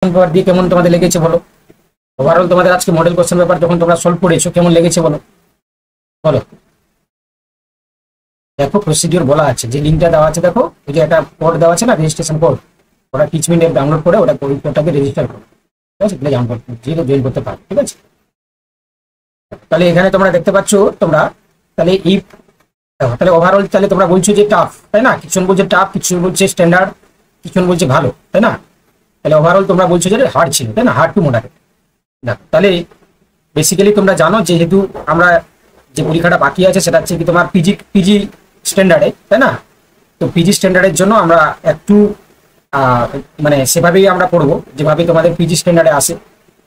Paper দিয়ে কেমন তোমাদের লেগেছে বলো। ওভারঅল তোমাদের আজকে মডেল কোশ্চেন পেপার যখন তোমরা সলভ করেছো কেমন লেগেছে বলো বলো। দেখো প্রসিডিওর বলা আছে, যে লিঙ্কটা দেওয়া আছে দেখো, ওই যে একটা কোড দেওয়া আছে না, রেজিস্ট্রেশন কোড, ওটা টিচমিন্ট অ্যাপ ডাউনলোড করে ওটা কোডটাকে রেজিস্টার করো, ঠিক আছে, জয়েন করতে পারো, ঠিক আছে। তাহলে এখানে তোমরা দেখতে পাচ্ছ তোমরা, তাহলে এই তাহলে ওভারঅল তাহলে তোমরা বলছো যে টাফ, তাই না? কিছু বলছে টাফ, কিছু বলছে স্ট্যান্ডার্ড, কিছু বলছে ভালো, তাই না? তাহলে ওভারঅল তোমরা বলছো যে হার্ড ছিল, তাই না? Hard to moderate. দেখো তাহলে বেসিক্যালি তোমরা জানো যেহেতু আমরা যে পরীক্ষাটা বাকি আছে সেটা হচ্ছে কি তোমার পিজি স্ট্যান্ডার্ডে, তাই না? তো পিজি স্ট্যান্ডার্ডের জন্য আমরা একটু মানে সেভাবেই আমরা পড়বো যেভাবে তোমাদের পিজি স্ট্যান্ডার্ডে আসে,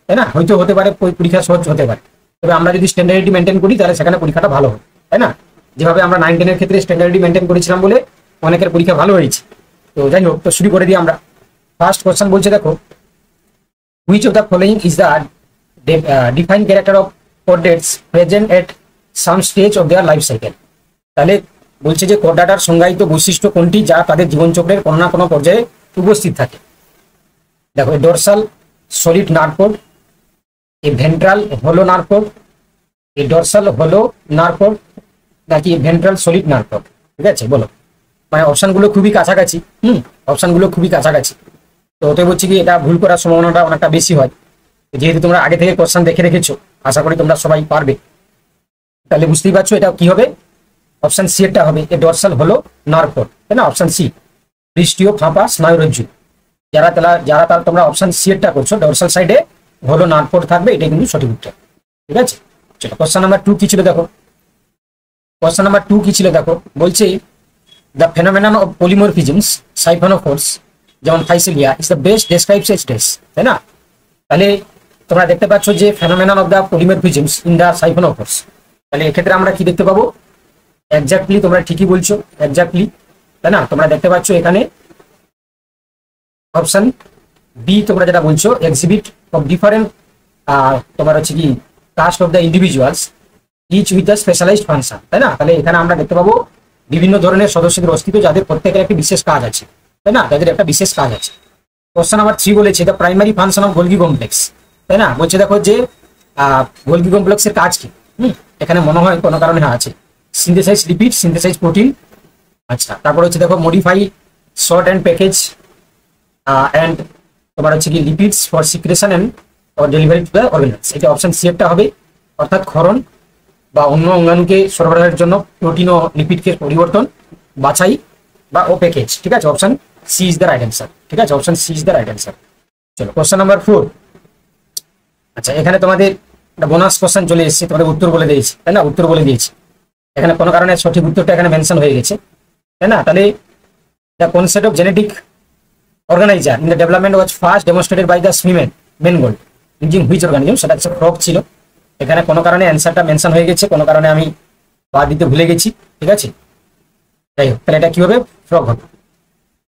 তাই না? হয়তো হতে পারে পরীক্ষা সহজ হতে পারে, তবে আমরা যদি স্ট্যান্ডার্ডিটি মেনটেন করি তাহলে সেখানে পরীক্ষাটা ভালো হয়, তাই না? যেভাবে আমরা 9-10 এর ক্ষেত্রে স্ট্যান্ডার্ডিটি মেনটেন করেছিলাম বলে অনেকের পরীক্ষা ভালো হয়েছে। তো যাই হোক, তো শুরু করে দিই আমরা। ফার্স্ট কোশ্চেন বলছে দেখো, which of the following is the defined character of chordates present at some stage of their life cycle. তাহলে বলছে যে কোডাটার সংজ্ঞায়িত বৈশিষ্ট্য কোনটি যা তাদের জীবনচক্রের কোনো না কোনো পর্যায়ে উপস্থিত থাকে। দেখো, ডোরসাল সলিড নার্ভ কোড, এ ভেন্ট্রাল হলো নার্ভ কোড, এ ডোরসাল হলো নার্ভ কোড, নাকি ভেন্ট্রাল সলিড নার্ভ কোড? ঠিক আছে, বলো। মানে অপশনগুলো খুবই কাছাকাছি, অপশনগুলো খুবই কাছাকাছি। তো ওতে বলছি কি এটা ভুল করার সম্ভাবনাটা অনেকটা বেশি হয়, যেহেতু তোমরা আগে থেকে কোশ্চেন দেখে রেখেছো, আশা করি তোমরা সবাই পারবে। তাহলে বুঝতেই পারছো এটা কি হবে, অপশন সি এরটা হবে, এ ডোরসাল হলো নার্ভ কোড, তাই না? অপশন সি, পৃষ্ঠীয় ফাঁপা স্নায়ুরজ্জু। যারা তারা তোমরা অপশন সি এরটা করছো, ডোরসাল সাইডে হলো নার্ভ কোড থাকবে, এটাই কিন্তু সঠিক উত্তর, ঠিক আছে। চলো কোশ্চেন নাম্বার 2 কি ছিল দেখো। কোশ্চেন নাম্বার 2 কি ছিল দেখো, বলছে the phenomenon of polymorphisms siphonophores, যেমন Physalia, is the best describes as test, তাই না? তাহলে তোমরা দেখতে পাচ্ছ যে phenomenon of the polymorphisms in the siphonophores, তাহলে এক্ষেত্রে আমরা কি দেখতে পাবো? এক্স্যাক্টলি তোমরা ঠিকই বলছো, এক্স্যাক্টলি, তাই না? তোমরা দেখতে পাচ্ছ এখানে অপশন বি তোমরা যেটা বলছো, এক্সিবিট অফ ডিফারেন্ট তোমার হচ্ছে কি caste of the individuals each with the specialised function, তাই না? তাহলে এখানে আমরা দেখতে পাবো বিভিন্ন ধরনের সদস্যদের অস্তিত্ব যাদের প্রত্যেকের একটি বিশেষ কাজ আছে, তাই না? যাদের একটা বিশেষ কাজ আছে। কোশ্চেন নাম্বার 3 বলেছে the primary function of Golgi complex, তাই না? বলছে দেখো যে গোলগি কমপ্লেক্সের কাজ কি। এখানে মনে হয় কোনো কারণে আছে সিনথেসাইজ লিপিড, সিনথেসাইজ প্রোটিন। আচ্ছা, তারপর হচ্ছে দেখো modify short and package and তোমার হচ্ছে কি lipids for secretion and delivery to the organs. এটা অপশন সি এরটা হবে, অর্থাৎ ক্ষরণ বা অন্য অঙ্গাণুকে সরবরাহের জন্য প্রোটিন ও লিপিডকে পরিবর্তন, বাছাই বা ও প্যাকেজ, ঠিক আছে। Option C is the right answer, ঠিক আছে, option C is the right answer. চলো কোশ্চেন নাম্বার 4। আচ্ছা, এখানে তোমাদের একটা বোনাস কোশ্চেন চলে এসেছে, তোমাদের উত্তর বলে দিয়েছি, তাই না? উত্তর বলে দিয়েছি, এখানে কোনো কারণে সঠিক উত্তরটা এখানে মেনশন হয়ে গেছে, তাই না? তাহলে the concept of genetic organizer in the development was first demonstrated by the Spemann Mangold using which organism, সেটা হচ্ছে ফ্রগ ছিল। এখানে কোনো কারণে অ্যান্সারটা মেনশন হয়ে গেছে, কোনো কারণে আমি বাদ দিতে ভুলে গেছি, ঠিক আছে। যাই হোক, তাহলে এটা কি হবে? ফ্রগ হবে।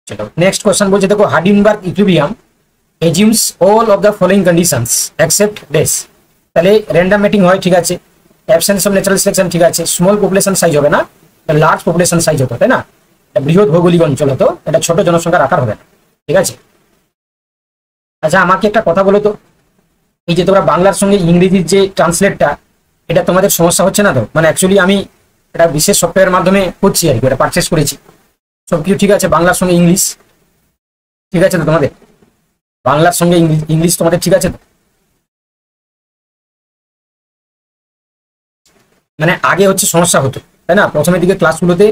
চলো নেক্সট কোশ্চেন বলছে দেখো, Hardy Weinberg equilibrium assumes all of the following conditions except this। তাহলে র্যান্ডম ম্যাটিং হয়, ঠিক আছে, অ্যাবসেন্স অফ ন্যাচারাল সিলেকশন, ঠিক আছে, স্মল পপুলেশন সাইজ হবে না, লার্জ পপুলেশন সাইজ হতো, তাই না? বৃহৎ ভৌগোলিক অঞ্চল হতো, এটা ছোট জনসংখ্যার আকার হবে না, ঠিক আছে। আচ্ছা, আমাকে একটা কথা বলো তো, এই যে তোমরা বাংলার সঙ্গে ইংরেজির যে ট্রান্সলেটটা, এটা তোমাদের সমস্যা হচ্ছে না তো? মানে অ্যাকচুয়ালি আমি এটা বিশেষ সফটওয়্যারের মাধ্যমে করছি আর কি, এটা পারচেস করেছি, সব কিছু ঠিক আছে, বাংলার সঙ্গে ইংলিশ ঠিক আছে তো তোমাদের? বাংলার সঙ্গে ইংলিশ তোমাদের ঠিক আছে তো? মানে আগে হচ্ছে সমস্যা হতো, তাই না? প্রথমের দিকে ক্লাসগুলোতে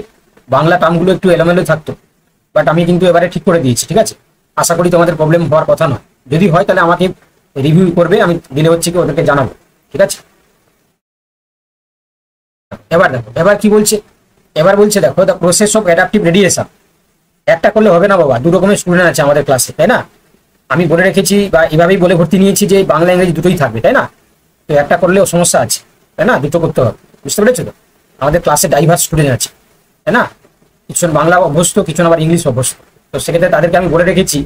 বাংলা টার্মগুলো একটু এলোমেলো থাকতো, বাট আমি কিন্তু এবারে ঠিক করে দিয়েছি, ঠিক আছে। আশা করি তোমাদের প্রবলেম হওয়ার কথা নয়, যদি হয় তাহলে আমাকে রিভিউ করবে, আমি দিলে হচ্ছে কি ওদেরকে জানাবো, ঠিক আছে। এবার দেখো, এবার কি বলছে, এবার বলছে দেখো the process of adaptive radiation. একটা করলে হবে না বাবা, দু রকমের স্টুডেন্ট আছে আমাদের ক্লাসে, তাই না? আমি বলে রেখেছি বা এভাবেই বলে ভর্তি নিয়েছি যে বাংলা ইংরেজি দুটোই থাকবে, তাই না? তো একটা করলেও সমস্যা আছে, তাই না? দুটো করতে হবে, বুঝতে পেরেছো তো? আমাদের ক্লাসে ডাইভার্স স্টুডেন্ট আছে, তাই না? কিছুজন বাংলা অভ্যস্ত, কিছুজন আবার ইংলিশ অভ্যস্ত। তো সেক্ষেত্রে তাদেরকে আমি বলে রেখেছি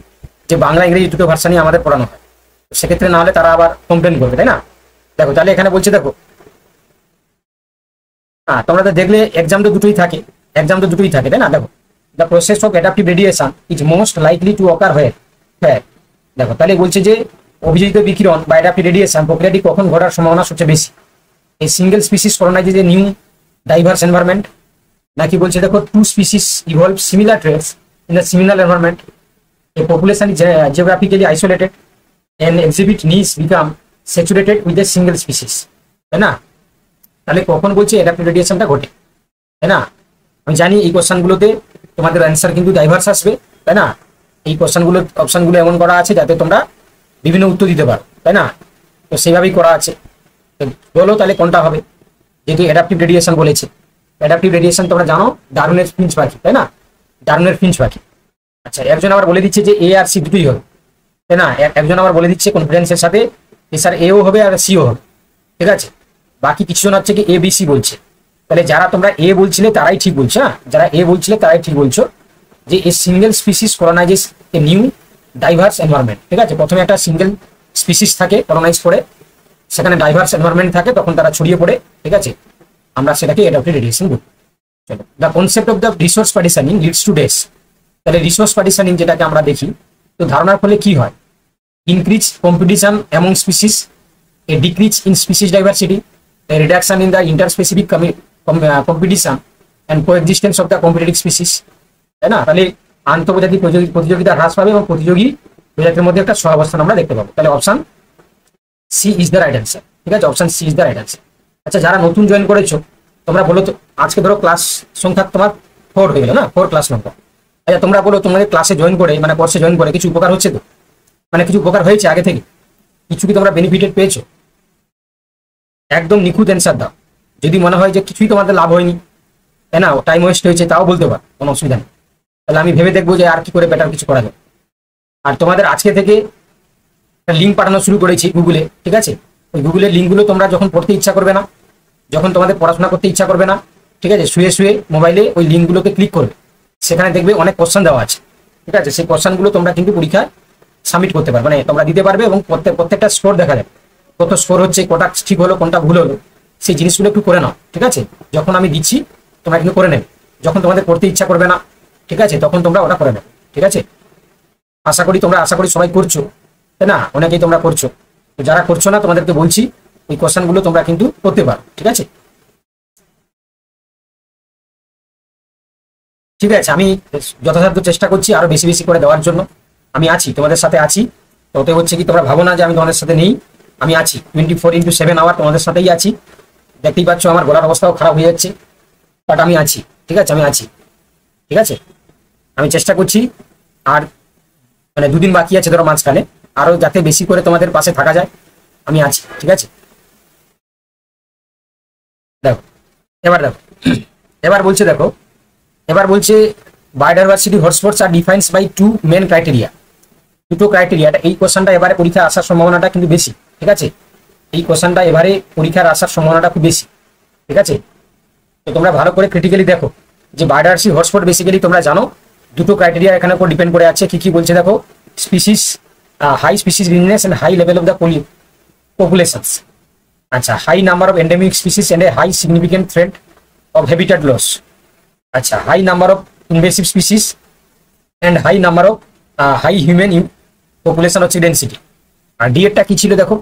যে বাংলা ইংরেজি দুটো ভার্সানই আমাদের পড়ানো হয়, তো সেক্ষেত্রে না হলে তারা আবার কমপ্লেন করবে, তাই না? দেখো তাহলে এখানে বলছে দেখো, হ্যাঁ তোমরা তো দেখলে এক্সাম তো দুটোই থাকে, এক্সাম তো দুটোই থাকে, তাই না? দেখো, the process of adaptive radiation is most likely to অকার হয়ে দেখো তাহলে বলছে যে অভিযোজিত বিকিরণ বা অ্যাডাপটিভ রেডিয়েশন প্রক্রিয়াটি কখন ঘটার সম্ভাবনা সবচেয়ে বেশি? এই single species colonize new diverse environment, নাকি বলছে দেখো two species evolve similar traits in the similar environment, a population is geographically isolated and exhibit niche become saturated with a single species, তাই না? তাহলে কখন বলছে অ্যাডাপটিভ রেডিয়েশনটা ঘটে, তাই না? আমি জানি এই কোশ্চেনগুলোতে তোমাদের অ্যান্সার কিন্তু ডাইভার্স আসবে, তাই না? এই কোশ্চেনগুলো অপশনগুলো এমন করা আছে যাতে তোমরা বিভিন্ন উত্তর দিতে পারো, তাই না? তো সেইভাবেই করা আছে। তো বলো তাহলে কোনটা হবে, যেহেতু অ্যাডাপটিভ রেডিয়েশন বলেছে। অ্যাডাপটিভ রেডিয়েশন তোমরা জানো ডারউইনের ফিঞ্চ পাখি, তাই না? ডারউইনের ফিঞ্চ পাখি। আচ্ছা, একজন আবার বলে দিচ্ছে যে এ আর সি দুটোই হবে, তাই না? একজন আবার বলে দিচ্ছে কনফিডেন্সের সাথে স্যার এও হবে আর সিও হবে, ঠিক আছে? বাকি কিছু জন হচ্ছে কি এ বি সি বলছে। তাহলে যারা তোমরা এ বলছিলে তারাই ঠিক বলছো, হ্যাঁ, যারা এ বলছিলে তারাই ঠিক বলছো যে a single species colonizes a new diverse environment, ঠিক আছে? প্রথমে একটা সিঙ্গেল স্পিসিস থাকে কলোনাইজ করে, সেখানে ডাইভার্স এনভায়রনমেন্ট থাকে, তখন তারা ছড়িয়ে পড়ে, ঠিক আছে? আমরা সেটাকে অ্যাডাপটিভ রেডিয়েশন বলি। চলো, the concept of the resource partitioning leads to dash. তাহলে রিসোর্স পার্টিশনিং যেটাকে আমরা দেখি, তো ধারণার ফলে কি হয়? Increase competition among species, a decrease in species diversity, a reduction in the interspecific competition and coexistence of the competitive species, তাই না? তাহলে আন্তঃপ্রজাতিক প্রতিযোগিতা হ্রাস পাবে এবং প্রতিযোগী প্রজাতির মধ্যে একটা সহাবস্থান আমরা দেখতে পাবো। তাহলে option C is the right answer, ঠিক আছে? Option C is the right answer. আচ্ছা, যারা নতুন জয়েন করেছো তোমরা বলো তো, আজকে ধরো ক্লাস সংখ্যা তোমার 4 হয়ে গেল না, 4 ক্লাস সংখ্যা। আচ্ছা, তোমরা বলো তোমাদের ক্লাসে জয়েন করে, মানে কোর্সে জয়েন করে কিছু উপকার হচ্ছে তো? মানে কিছু উপকার হয়েছে আগে থেকে? কিছু কি তোমরা বেনিফিটেড পেয়েছো? একদম নিখুঁত অ্যান্সার দাও। যদি মনে হয় যে কিছুই তোমাদের লাভ হয়নি, তাই না, টাইম ওয়েস্ট হয়েছে, তাও বলতে পারো, কোনো অসুবিধা নেই। তাহলে আমি ভেবে দেখবো যে আর কি করে বেটার কিছু করা যায়। আর তোমাদের আজকে থেকে একটা লিঙ্ক পাঠানো শুরু করেছি গুগলে, ঠিক আছে? ওই গুগলের লিঙ্কগুলো তোমরা যখন পড়তে ইচ্ছা করবে না, যখন তোমাদের পড়াশোনা করতে ইচ্ছা করবে না, ঠিক আছে, শুয়ে শুয়ে মোবাইলে ওই লিঙ্কগুলোকে ক্লিক করবে, সেখানে দেখবে অনেক কোশ্চেন দেওয়া আছে, ঠিক আছে? সেই কোশ্চেনগুলো তোমরা কিন্তু পরীক্ষায় সাবমিট করতে পারবে, মানে তোমরা দিতে পারবে, এবং প্রত্যেকটা স্কোর দেখা যাবে, কত স্কোর হচ্ছে, কোনটা ঠিক হলো কোনটা ভুল হলো, সেই জিনিসগুলো একটু করে নাও, ঠিক আছে? যখন আমি দিচ্ছি তোমরা কিন্তু করে নেবে, যখন তোমাদের পড়তে ইচ্ছা করবে না, ঠিক আছে, তখন তোমরা ওটা করে নেবে, ঠিক আছে? আশা করি সবাই করছো, তাই না? অনেকেই তোমরা করছো। তো যারা করছো না তোমাদেরকে বলছি এই কোশ্চেনগুলো তোমরা কিন্তু করতে পারো, ঠিক আছে? ঠিক আছে, আমি যথাসাধ্য চেষ্টা করছি আরো বেশি বেশি করে দেওয়ার জন্য। আমি আছি, তোমাদের সাথে আছি। তো ওতে হচ্ছে কি, তোমরা ভাবো না যে আমি তোমাদের সাথে নেই, আমি আছি 24x7 আওয়ার তোমাদের সাথেই আছি। দেখতেই পাচ্ছ আমার গলার অবস্থাও খারাপ হয়ে যাচ্ছে, বাট আমি আছি, ঠিক আছে? আমি আছি, ঠিক আছে? আমি চেষ্টা করছি। আর মানে 2 দিন বাকি আছে ধরো মাঝখানে, আরো যাতে বেশি করে তোমাদের পাশে থাকা যায়, আমি আছি, ঠিক আছে? দেখো এবার বলছে, দেখো এবার বলছে biodiversity hotspots are defines by 2 main criteria. দুটো ক্রাইটেরিয়া। এই কোশ্চেনটা এবারে পরীক্ষায় আসার সম্ভাবনাটা কিন্তু বেশি, ঠিক আছে? এই কোশ্চেনটা এবারে পরীক্ষার আসার সম্ভাবনাটা খুব বেশি, ঠিক আছে? তো তোমরা ভালো করে ক্রিটিক্যালি দেখো যে বায়োডাইভার্সিটি হটস্পট বেসিক্যালি তোমরা জানো দুটো ক্রাইটেরিয়া এখানে উপর ডিপেন্ড করে আছে। কি বলছে দেখো, species high species richness and high level of the populations. আচ্ছা, high number of endemic species and a high significant threat of habitat loss. আচ্ছা, high number of invasive species and high number of high human population হচ্ছে density. আর ডিএটা কি ছিল দেখো,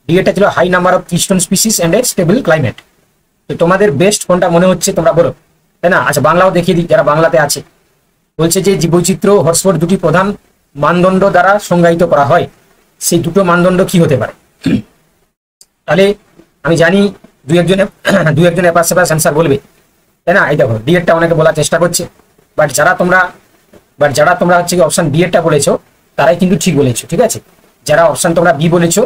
ডিএটা ছিল high number of keystone species and a stable climate. তো তোমাদের বেস্ট কোনটা মনে হচ্ছে তোমরা বলো, তাই না? আচ্ছা, বাংলাও দেখিয়ে দিই যারা বাংলাতে আছে। বলছে যে জীববৈচিত্র্য হটস্পট দুটি প্রধান মানদণ্ড দ্বারা সংজ্ঞায়িত করা হয়, সেই দুটো মানদণ্ড কি হতে পারে? তাহলে আমি জানি দু একজন এপাশ সেপাশ অ্যান্সার বলবে, তাই না? এই দেখো ডিএডটা অনেকে বলার চেষ্টা করছে, বাট যারা তোমরা হচ্ছে অপশন বি এরটা বলেছো তারাই কিন্তু ঠিক বলেছো, ঠিক আছে? যারা অপশন তোমরা বি বলেছো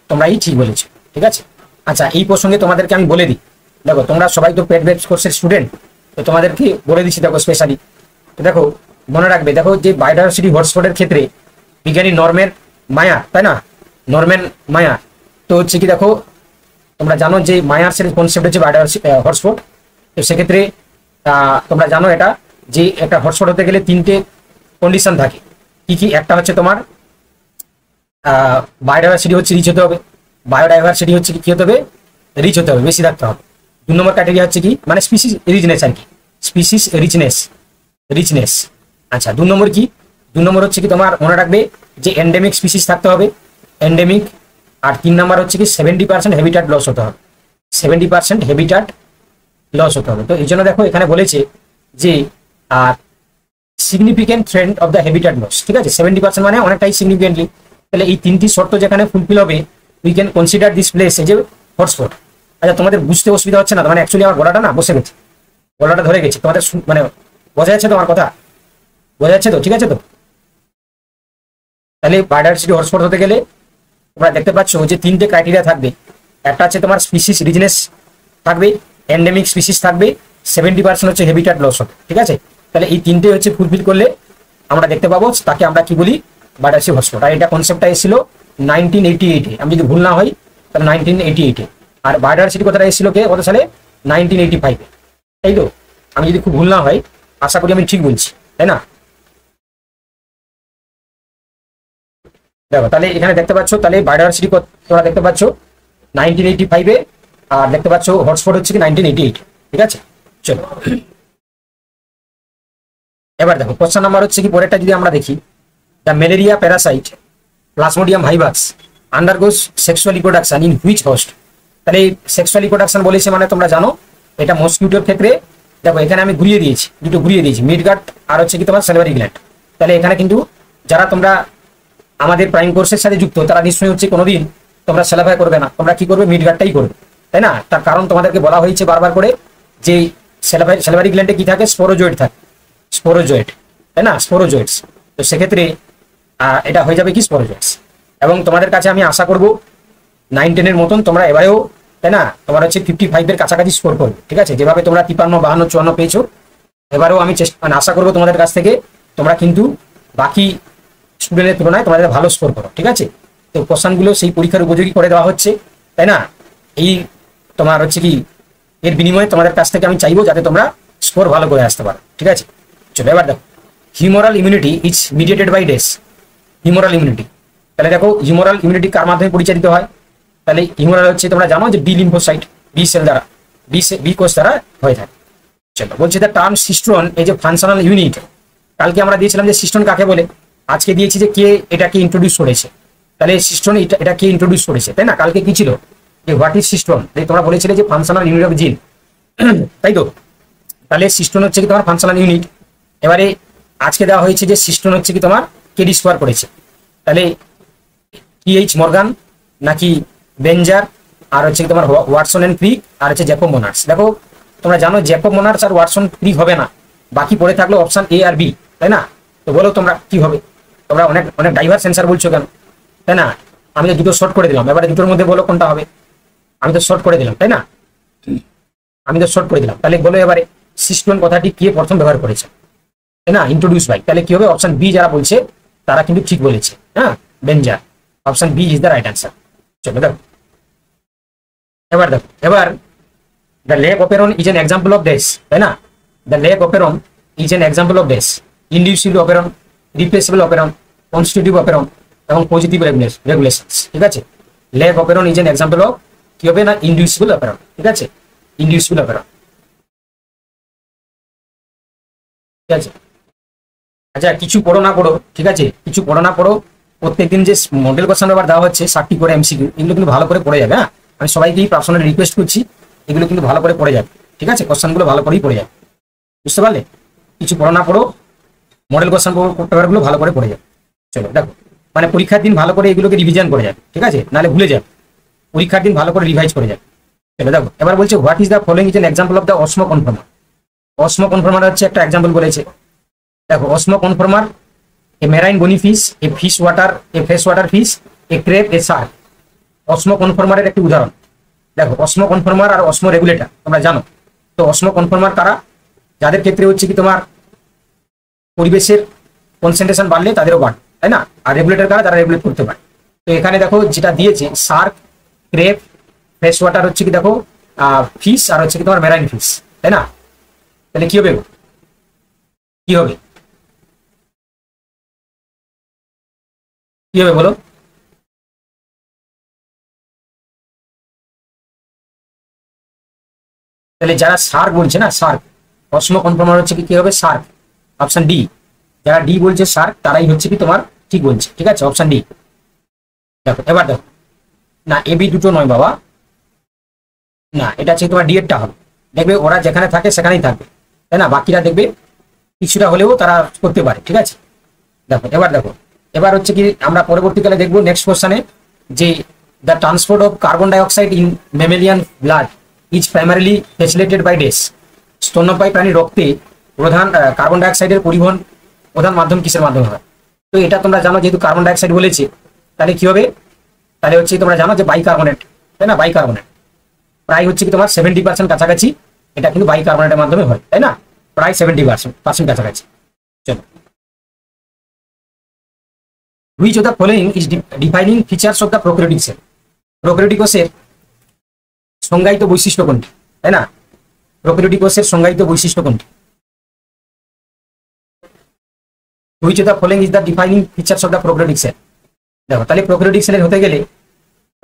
তোমরাই ঠিক বলেছো, ঠিক আছে? আচ্ছা, এই প্রসঙ্গে তোমাদেরকে আমি বলে দিই, দেখো তোমরা সবাই তো পেড বেস কোর্সের স্টুডেন্ট, তো তোমাদেরকে বলে দিচ্ছি দেখো স্পেশালি। তো দেখো মনে রাখবে, দেখো যে বায়োডাইভার্সিটি হটস্পটের ক্ষেত্রে বিজ্ঞানী নরম্যান মায়ার, তাই না, নরম্যান মায়ার, তো হচ্ছে কি দেখো তোমরা জানো যে মায়ার্সের কনসেপ্ট হচ্ছে বায়োডাইভার্সিটি হটস্পট। তো সেক্ষেত্রে তোমরা জানো এটা যে একটা হটস্পট হতে গেলে 3টে কন্ডিশন থাকে। কি একটা হচ্ছে তোমার বায়োডাইভার্সিটি হচ্ছে রিচ হতে হবে, বায়োডাইভার্সিটি হচ্ছে কি হতে হবে, রিচ হতে হবে, বেশি থাকতে হবে। 2 নম্বর ক্রাইটেরিয়া হচ্ছে কি, মানে স্পিসিস রিচনেস আর কি, স্পিসিস রিচনেস। আচ্ছা, 2 নম্বর কি, 2 নম্বর হচ্ছে কি তোমার মনে রাখবে যে এন্ডেমিক স্পিসিস থাকতে হবে, এন্ডেমিক। আর 3 নম্বর হচ্ছে কি 70% হ্যাবিটাট লস হতে হবে, 70% হ্যাবিটাট লস হতে হবে। তো এই জন্য দেখো এখানে বলেছে যে আর significant trend of the habitat loss, ঠিক আছে, 70% মানে অনেকটাই সিগনিফিকেন্টলি। তাহলে এই 3টি শর্ত যেখানে ফুলফিল হবে we can consider this place as a hotspot. আচ্ছা তোমাদের বুঝতে অসুবিধা হচ্ছে না? মানে অ্যাকচুয়ালি আমার গলাটা না বসে গেছে, গলাটা ধরে গেছে তোমাদের, মানে বোঝা যাচ্ছে তো আমার কথা? বোঝা যাচ্ছে তো? ঠিক আছে তো? তাহলে বায়োডাইভার্সিটি হটস্পট হতে গেলে তোমরা দেখতে পাচ্ছ যে 3টে ক্রাইটেরিয়া থাকবে। একটা হচ্ছে তোমার স্পিসিস রিজনেস থাকবে, এন্ডেমিক স্পিসিস থাকবে, 70% হচ্ছে হ্যাবিটাট লস হবে, ঠিক আছে। তাহলে এই 3টে হচ্ছে ফুলফিল করলে আমরা দেখতে পাবো তাকে আমরা কি বলি, বায়োডাইভার্সিটি হটস্পট। আর এটা কনসেপ্টটা এসেছিল 1988-এ, আমি যদি ভুল না হয় তাহলে 1988-এ। আর বায়োডাইভার্সিটি কথাটা এসেছিল কে কত সালে? 1985-এ, তাই তো? আমি যদি খুব ভুল না হয়, আশা করি আমি ঠিক বলছি, তাই না? দেখো তাহলে এখানে দেখতে পাচ্ছ, তাহলে বায়োডাইভার্সিটি তোমরা দেখতে পাচ্ছ 1985-এ, আর দেখতে পাচ্ছ হটস্পট হচ্ছে কি 1988, ঠিক আছে। চলো এবার দেখো কোশ্চেন নাম্বার হচ্ছে কি পরেরটা যদি আমরা দেখি, the malaria parasite plasmodium vivax undergoes sexual reproduction in which host. তাহলে সেক্সুয়াল রিপ্রোডাকশন বলেছে মানে তোমরা জানো এটা মসকিউটোর ক্ষেত্রে। দেখো এখানে আমি ঘুরিয়ে দিয়েছি, দুটো ঘুরিয়ে দিয়েছি, মিডগার্ড আর হচ্ছে কি তোমার স্যালিভারি গ্ল্যান্ড। তাহলে এখানে কিন্তু যারা তোমরা আমাদের প্রাইম কোর্সের সাথে যুক্ত তারা নিশ্চয়ই হচ্ছে কোনোদিন তোমরা স্যালাভাই করবে না, তোমরা কি করবে, মিডগার্ডটাই করবে, তাই না? তার কারণ তোমাদেরকে বলা হয়েছে বারবার করে যে স্যালিভারি গ্ল্যান্ডে কি থাকে, স্পোরোজয়েড থাকে, স্পোরোজয়েড, তাই না, স্পোরোজয়েডস। তো সেক্ষেত্রে এটা হয়ে যাবে কি স্পোরোজয়েডস। এবং তোমাদের কাছে আমি আশা করব 9-10-এর মতন তোমরা এবারেও, তাই না, তোমার হচ্ছে 55-এর কাছাকাছি স্কোর করবে, ঠিক আছে। যেভাবে তোমরা 53, 52, 54 পেয়েছো, এবারেও আমি মানে আশা করবো তোমাদের কাছ থেকে তোমরা কিন্তু বাকি স্টুডেন্টের তুলনায় তোমাদের ভালো স্কোর করো, ঠিক আছে। তো কোশ্চেনগুলো সেই পরীক্ষার উপযোগী করে দেওয়া হচ্ছে, তাই না। এই তোমার হচ্ছে কি এর বিনিময়ে তোমাদের কাছ থেকে আমি চাইবো যাতে তোমরা স্কোর ভালো করে আসতে পারো, ঠিক আছে। চলো এবার দেখো humoral immunity is mediated by dash. Humoral immunity, তাহলে দেখো হিউমারাল ইমিউনিটি কার মাধ্যমে পরিচালিত হয়? তাহলে হিউমারাল হচ্ছে তোমরা জানো যে বি লিম্ফোসাইট, বি সেল দ্বারা, বি কোষ দ্বারা হয়ে থাকে। চলো বলছে দ্য টার্ম সিস্ট্রন এই যে ফাংশনাল ইউনিট, কালকে আমরা দিয়েছিলাম যে সিস্ট্রন কাকে বলে, আজকে দিয়েছি যে কে এটাকে ইন্ট্রোডিউস করেছে। তাহলে সিস্ট্রন এটা কে ইন্ট্রোডিউস করেছে, তাই না? কালকে কি ছিল যে হোয়াট ইজ সিস্ট্রন, তোমরা বলেছিলে যে ফাংশনাল ইউনিট অফ জিন, তাই তো? তাহলে সিস্ট্রন হচ্ছে কি তোমার ফাংশনাল ইউনিট। এবারে আজকে দেওয়া হয়েছে যে সিস্ট্রন হচ্ছে কি তোমার কে ডিসকভার করেছে। তাহলে টি.এইচ. মর্গান নাকি বেঞ্জার, আর হচ্ছে কি তোমার ওয়াটসন এন্ড ক্রিক, আর হচ্ছে জ্যাকব মনার্স। দেখো তোমরা জানো জ্যাকব মনার্স আর ওয়াটসন ক্রিক হবে না, বাকি পড়ে থাকলো অপশন এ আর বি, তাই না? তো বলো তোমরা কি হবে? তোমরা অনেক অনেক ডাইভার্স অ্যান্সার বলছো কেন, তাই না? আমি তো দুটো শর্ট করে দিলাম, এবারে দুটোর মধ্যে বলো কোনটা হবে। আমি তো শর্ট করে দিলাম, তাই না? আমি তো শর্ট করে দিলাম। তাহলে বলো এবারে সিস্টন কথাটি কে প্রথম ব্যবহার করেছে, তাই না, ইন্ট্রোডিউস বাই। তাহলে কি হবে, অপশন বি যারা বলছে তারা কিন্তু ঠিক বলেছে, হ্যাঁ, বেঞ্জার। Option B is the right answer. চলো দেখো এবার দেখো, এবার the lac operon is an example of this, তাই না? The lac operon is an example of this, inducible operon, repressible operon, constitutive operon এবং পজিটিভ রেগুলেশনস, ঠিক আছে। Lac operon is an example of কি হবে না, ইনডিউসিবল অপেরন, ঠিক আছে, ইনডিউসিবল অপেরন, ঠিক আছে। আচ্ছা কিছু পড়ো না পড়ো, ঠিক আছে, কিছু পড়ো না পড়ো, প্রত্যেকদিন যে মডেল কোশ্চেন পেপার দেওয়া হচ্ছে 60টি করে এমসিকিউ, এগুলো কিন্তু ভালো করে পড়ে যাবে। হ্যাঁ, আমি সবাইকেই পার্সোনালি রিকোয়েস্ট করছি এগুলো কিন্তু ভালো করে পড়ে যাবে, ঠিক আছে, কোশ্চেনগুলো ভালো করেই পড়ে যাবে, বুঝতে পারলে? কিছু পড়ো না পড়ো, মডেল কোশ্চেন পেপারগুলো ভালো করে পড়ে যাবে। চলো দেখো, মানে পরীক্ষার দিন ভালো করে এগুলোকে রিভিশন করে যাবে, ঠিক আছে, নাহলে ভুলে যাবে। পরীক্ষার দিন ভালো করে রিভাইজ করে যাবে। চলো দেখো এবার বলছে what is the following is an example of the osmoconformer. Osmoconformer হচ্ছে একটা এক্সাম্পল বলেছে। দেখো osmoconformer, a marine bony fish, a fish water, a fresh water fish, a crab, a shark. অসমো কনফর্মারের একটি উদাহরণ দেখো, অসমো কনফর্মার আর অসমো রেগুলেটর তোমরা জানো। তো অসমো কনফর্মার কারা, যাদের ক্ষেত্রে হচ্ছে কি তোমার পরিবেশের কনসেন্ট্রেশন বাড়লে তাদেরও বাড়ে, তাই না? আর রেগুলেটর কারা, যারা রেগুলেট করতে পারে। তো এখানে দেখো যেটা দিয়েছে শার্ক, ক্রেপ, ফ্রেশ ওয়াটার হচ্ছে কি দেখো ফিশ, আর হচ্ছে কি তোমার মেরাইন ফিশ, তাই না? তাহলে কি হবে, কি হবে, কি হবে বলো? তাহলে যারা শার্ক বলছে না, শার্ক, অসমো কনফর্মার হচ্ছে কি হবে, শার্ক, অপশন ডি। যারা ডি বলছে শার্ক তারাই হচ্ছে কি তোমার ঠিক বলছে, ঠিক আছে, অপশন ডি। দেখো এবার দেখো, না এবি দুটো নয় বাবা, না এটা হচ্ছে তোমার ডি এরটা হবে। দেখবে ওরা যেখানে থাকে সেখানেই থাকবে, তাই না, বাকিরা দেখবে কিছুটা হলেও তারা করতে পারে, ঠিক আছে। দেখো এবার দেখো, এবার হচ্ছে কি আমরা পরবর্তীকালে দেখবো নেক্সট কোশ্চেনে যে the transport of carbon dioxide in mammalian blood is primarily facilitated by dash. স্তন্যপায়ী প্রাণীর রক্তে প্রধান কার্বন ডাইঅক্সাইডের পরিবহন প্রধান মাধ্যম কিসের মাধ্যমে হয়? তো এটা তোমরা জানো, যেহেতু কার্বন ডাইঅক্সাইড বলেছে তাহলে কি হবে, তাহলে হচ্ছে তোমরা জানো যে বাইকার্বনেট, তাই না, বাইকার্বনেট প্রায় হচ্ছে কি তোমার 70% কাছাকাছি এটা কিন্তু বাইকার্বনেটের মাধ্যমে হয়, তাই না, প্রায় 70% কাছাকাছি। চলো, which of the following is defining features of the prokaryotic sell. Prokaryotic কোষের সংজ্ঞায়িত বৈশিষ্ট্য কোনটি, তাই না, প্রোক্যারিওটিক কোষের সংজ্ঞায়িত বৈশিষ্ট্য কোনটি? Which of the following is the defining features of the prokaryotic sell. দেখো তাহলে প্রোক্যারিওটিক সেলের হতে গেলে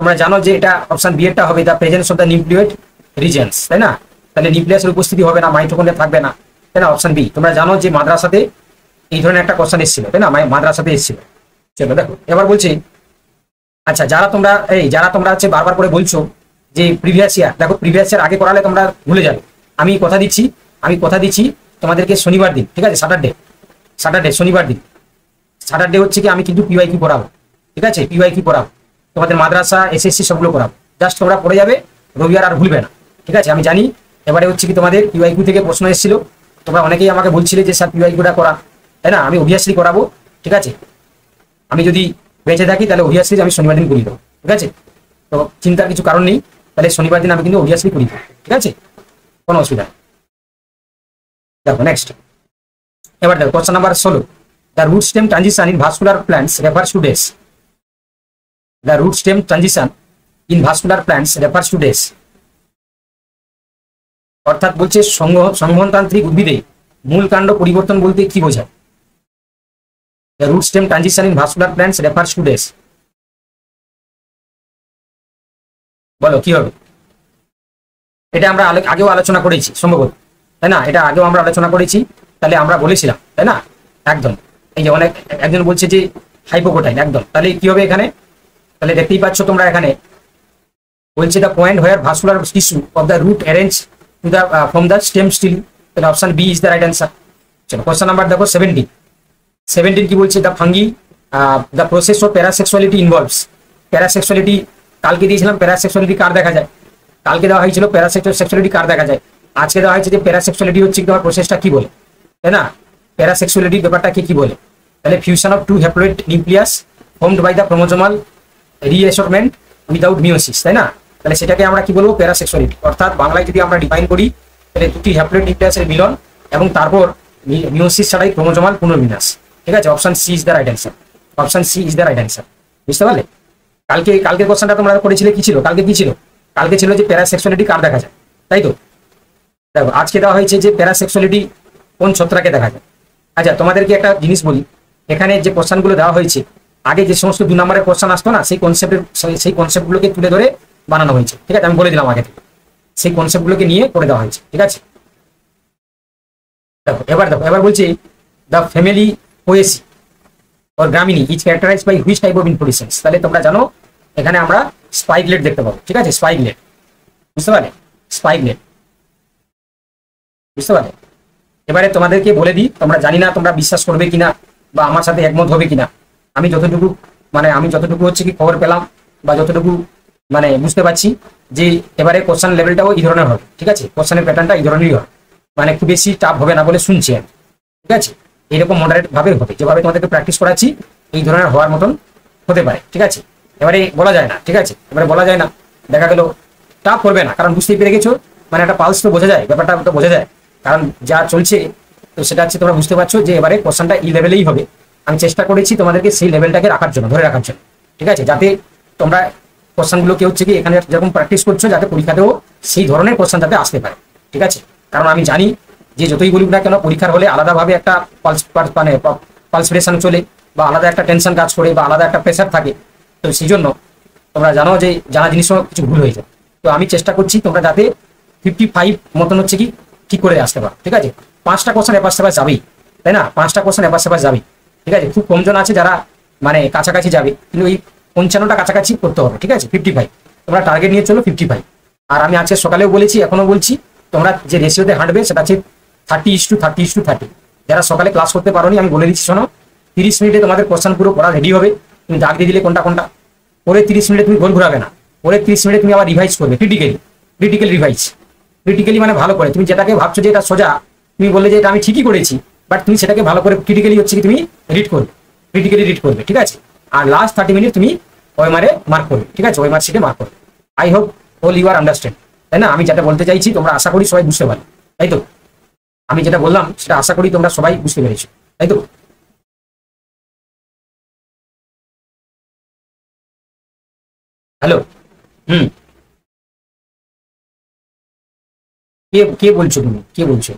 তোমরা জানো যে এটা অপশন বি এরটা হবে, the presence of the nucleate reasons, তাই না, তাহলে নিউক্লিয়াসের উপস্থিতি হবে না, মাইটোকন্ড্রিয়া থাকবে না, তাই না, অপশন বি। তোমরা জানো যে মাদ্রাসাতে এই ধরনের একটা কোশ্চেন এসেছিল, তাই না, মাদ্রাসাতে এসেছিল। চলো দেখো এবার বলছি, আচ্ছা যারা তোমরা হচ্ছে বারবার করে বলছো যে প্রিভিয়াস ইয়ার, দেখো প্রিভিয়াস ইয়ার আগে করালে তোমরা ভুলে যাবে। আমি কথা দিচ্ছি তোমাদেরকে শনিবার দিন, ঠিক আছে, স্যাটারডে শনিবার দিন, স্যাটারডে হচ্ছে কি আমি কিন্তু পিওয়াইকিউ পড়াবো, ঠিক আছে, পিওয়াইকিউ পড়াবো তোমাদের মাদ্রাসা এসএসসি সবগুলো পড়াবো, জাস্ট তোমরা পড়ে যাবে, রবিবার আর ভুলবে না, ঠিক আছে। আমি জানি এবারে হচ্ছে কি তোমাদের পিওয়াইকিউ থেকে প্রশ্ন এসেছিল, তোমরা অনেকেই আমাকে বলছিলে যে স্যার পিওয়াইকিউটা করা, তাই না, আমি অবভিয়াসলি করাবো, ঠিক আছে। আমি যদি বেঁচে থাকি তাহলে অবভিয়াসলি আমি শনিবার দিন করিয়ে দেবো, ঠিক আছে, তো চিন্তার কিছু কারণ নেই, তাহলে শনিবার দিন আমি কিন্তু অবভিয়াসলি করিয়ে দেবো, ঠিক আছে, কোনো অসুবিধা। দেখো নেক্সট, এবার দেখো question number 16, the root stem transition in vascular plants refers to dash. The root stem transition in vascular plants refers to dash, অর্থাৎ বলছে সংবহনতান্ত্রিক উদ্ভিদে মূল কাণ্ড পরিবর্তন বলতে কি বোঝায়? The root stem transition in vascular plants refers to this. বলো কি হবে? এটা আমরা আগেও আলোচনা করেছি সম্ভবত, তাই না, এটা আগেও আমরা আলোচনা করেছি, তাহলে আমরা বলেছিলাম, তাই না, একদম। এই যে একজন বলছে যে হাইপোকোটাইন, একদম, তাহলে কি হবে এখানে? তাহলে দেখতেই পাচ্ছ তোমরা এখানে বলছে the point where vascular tissue of the root arrange to the from the stem stele, তাহলে option B is the right answer. চলো কোশ্চেন নাম্বার দেখো 17 কি বলছে? The fungi the process of parasexuality involves. Parasexuality কালকে দিয়েছিলাম, প্যারাসেক্সুয়ালিটি কার দেখা যায়, কালকে দেওয়া হয়েছিল প্যারাসেক্সুয়ালিটি কার দেখা যায়, আজকে দেওয়া হয়েছে যে প্যারাসেক্সুয়ালিটি হচ্ছে তোমার প্রসেসটা কি বলে, তাই না, প্যারাসেক্সুয়ালিটি ব্যাপারটা কি বলে? তাহলে fusion of two haploid nucleus formed by the chromosomal reassortment without meiosis, তাই না, তাহলে সেটাকে আমরা কি বলবো? প্যারাসেক্সুয়ালিটি। অর্থাৎ বাংলায় যদি আমরা ডিফাইন করি তাহলে দুটি হ্যাপ্লয়েড নিউক্লিয়াসের মিলন এবং তারপর মিওসিস ছাড়াই ক্রোমোজোমাল পুনর্বিন্যাস, ঠিক আছে, option C is the right answer. Option C is the right answer, বুঝতে পারলে? কালকে কোশ্চেনটা তোমরা করেছিলে কি ছিল? কালকে কি ছিল? কালকে ছিল যে প্যারাসেক্সুয়ালিটি কার দেখা যায়, তাই তো। দেখো আজকে দেওয়া হয়েছে যে প্যারাসেক্সুয়ালিটি কোন ছত্রাকে দেখা যায়। আচ্ছা তোমাদেরকে একটা জিনিস বলি, এখানে যে কোশ্চেনগুলো দেওয়া হয়েছে আগে যে সমস্ত 2 নম্বরের কোশ্চেন আসতো না, সেই কনসেপ্টগুলোকে তুলে ধরে বানানো হয়েছে, ঠিক আছে, আমি বলে দিলাম আগে থেকে, সেই কনসেপ্টগুলোকে নিয়ে করে দেওয়া হয়েছে, ঠিক আছে। দেখো এবার বলছি the family Poaceae or Gramineae is characterised by which type of inflorescence. তাহলে তোমরা জানো এখানে আমরা স্পাইকলেট দেখতে পাবো, ঠিক আছে, স্পাইকলেট, বুঝতে পারলে, স্পাইকলেট, বুঝতে পারলে। এবারে তোমাদেরকে বলে দিই, তোমরা জানি না তোমরা বিশ্বাস করবে কিনা বা আমার সাথে একমত হবে কিনা, আমি যতটুকু হচ্ছে কি খবর পেলাম বা যতটুকু মানে বুঝতে পারছি যে এবারে কোশ্চেন লেভেলটাও এই ধরনের হবে, ঠিক আছে, কোশ্চেনের প্যাটার্নটা এই ধরনেরই হবে, মানে খুব বেশি টাফ হবে না বলে শুনছি আমি, ঠিক আছে, এরকম মডারেট ভাবে হবে, যেভাবে তোমাদেরকে প্র্যাকটিস করাচ্ছি এই ধরনের হওয়ার মতন হতে পারে, ঠিক আছে। এবারে বলা যায় না, ঠিক আছে, এবারে বলা যায় না, দেখা গেল টাফ করবে না, কারণ বুঝতেই পেরে গেছো, মানে একটা পালস তো বোঝা যায়, ব্যাপারটা তো বোঝা যায়, কারণ যা চলছে তো সেটা হচ্ছে তোমরা বুঝতে পারছো যে এবারে কোশ্চেনটা এই লেভেলেই হবে। আমি চেষ্টা করেছি তোমাদেরকে সেই লেভেলটাকে রাখার জন্য, ধরে রাখার জন্য, ঠিক আছে, যাতে তোমরা কোশ্চেনগুলোকে হচ্ছে কি এখানে যেরকম প্র্যাকটিস করছো যাতে পরীক্ষাতেও সেই ধরনের কোশ্চেন যাতে আসতে পারে, ঠিক আছে। কারণ আমি জানি যে যতই বলুক না কেন পরীক্ষার হলে আলাদাভাবে একটা পালসপিরেশন চলে বা আলাদা একটা টেনশন কাজ করে বা আলাদা একটা প্রেশার থাকে, তো সেই জন্য তোমরা জানো যে জানা জিনিসও কিছু ভুল হয়ে যায়। তো আমি চেষ্টা করছি তোমরা যাতে 55 মতন হচ্ছে কি ঠিক করে আসতে পারো, ঠিক আছে। 5টা কোশ্চেন এপাশ সেপাশ যাবেই, তাই না? 5টা কোশ্চেন এপাশ সেপাশ যাবে, ঠিক আছে। খুব কমজন আছে যারা মানে কাছাকাছি যাবে, কিন্তু এই 55টা কাছাকাছি করতে হবে, ঠিক আছে। 55 তোমরা টার্গেট নিয়ে চলো 55। আর আমি আজকে সকালেও বলেছি, এখনো বলছি, তোমরা যে রেশিওতে হাঁটবে সেটা হচ্ছে 30:30:30। যারা সকালে ক্লাস করতে পারোনি আমি বলে দিচ্ছি, শোনো, 30 মিনিটে তোমাদের কোশ্চেন পুরো পড়া রেডি হবে। তুমি দাগ দিয়ে দিলে কোনটা কোনটা, পরে 30 মিনিটে তুমি গোল ঘুরাবে না, পরে 30 মিনিটে তুমি আবার রিভাইজ করবে ক্রিটিক্যালি রিভাইজ। ক্রিটিক্যালি মানে ভালো করে, তুমি যেটাকে ভাবছো যে এটা সোজা, তুমি বললে যে এটা আমি ঠিকই করেছি, বাট তুমি সেটাকে ভালো করে ক্রিটিক্যালি হচ্ছে কি তুমি ক্রিটিক্যালি রিড করবে, ঠিক আছে। আর লাস্ট 30 মিনিট তুমি ওএমআরে মার্ক করবে, ঠিক আছে, ওএমআর শিটে মার্ক করবে। I hope all you are understand, তাই না? আমি যেটা বলতে চাইছি তোমরা আশা করি সবাই বুঝতে পারো, তাই তো? আমি যেটা বললাম সেটা আশা করি তোমরা সবাই বুঝতে পেরেছো, তাই তো? হ্যালো। হুম। কে কে বলছো, তুমি কে বলছো?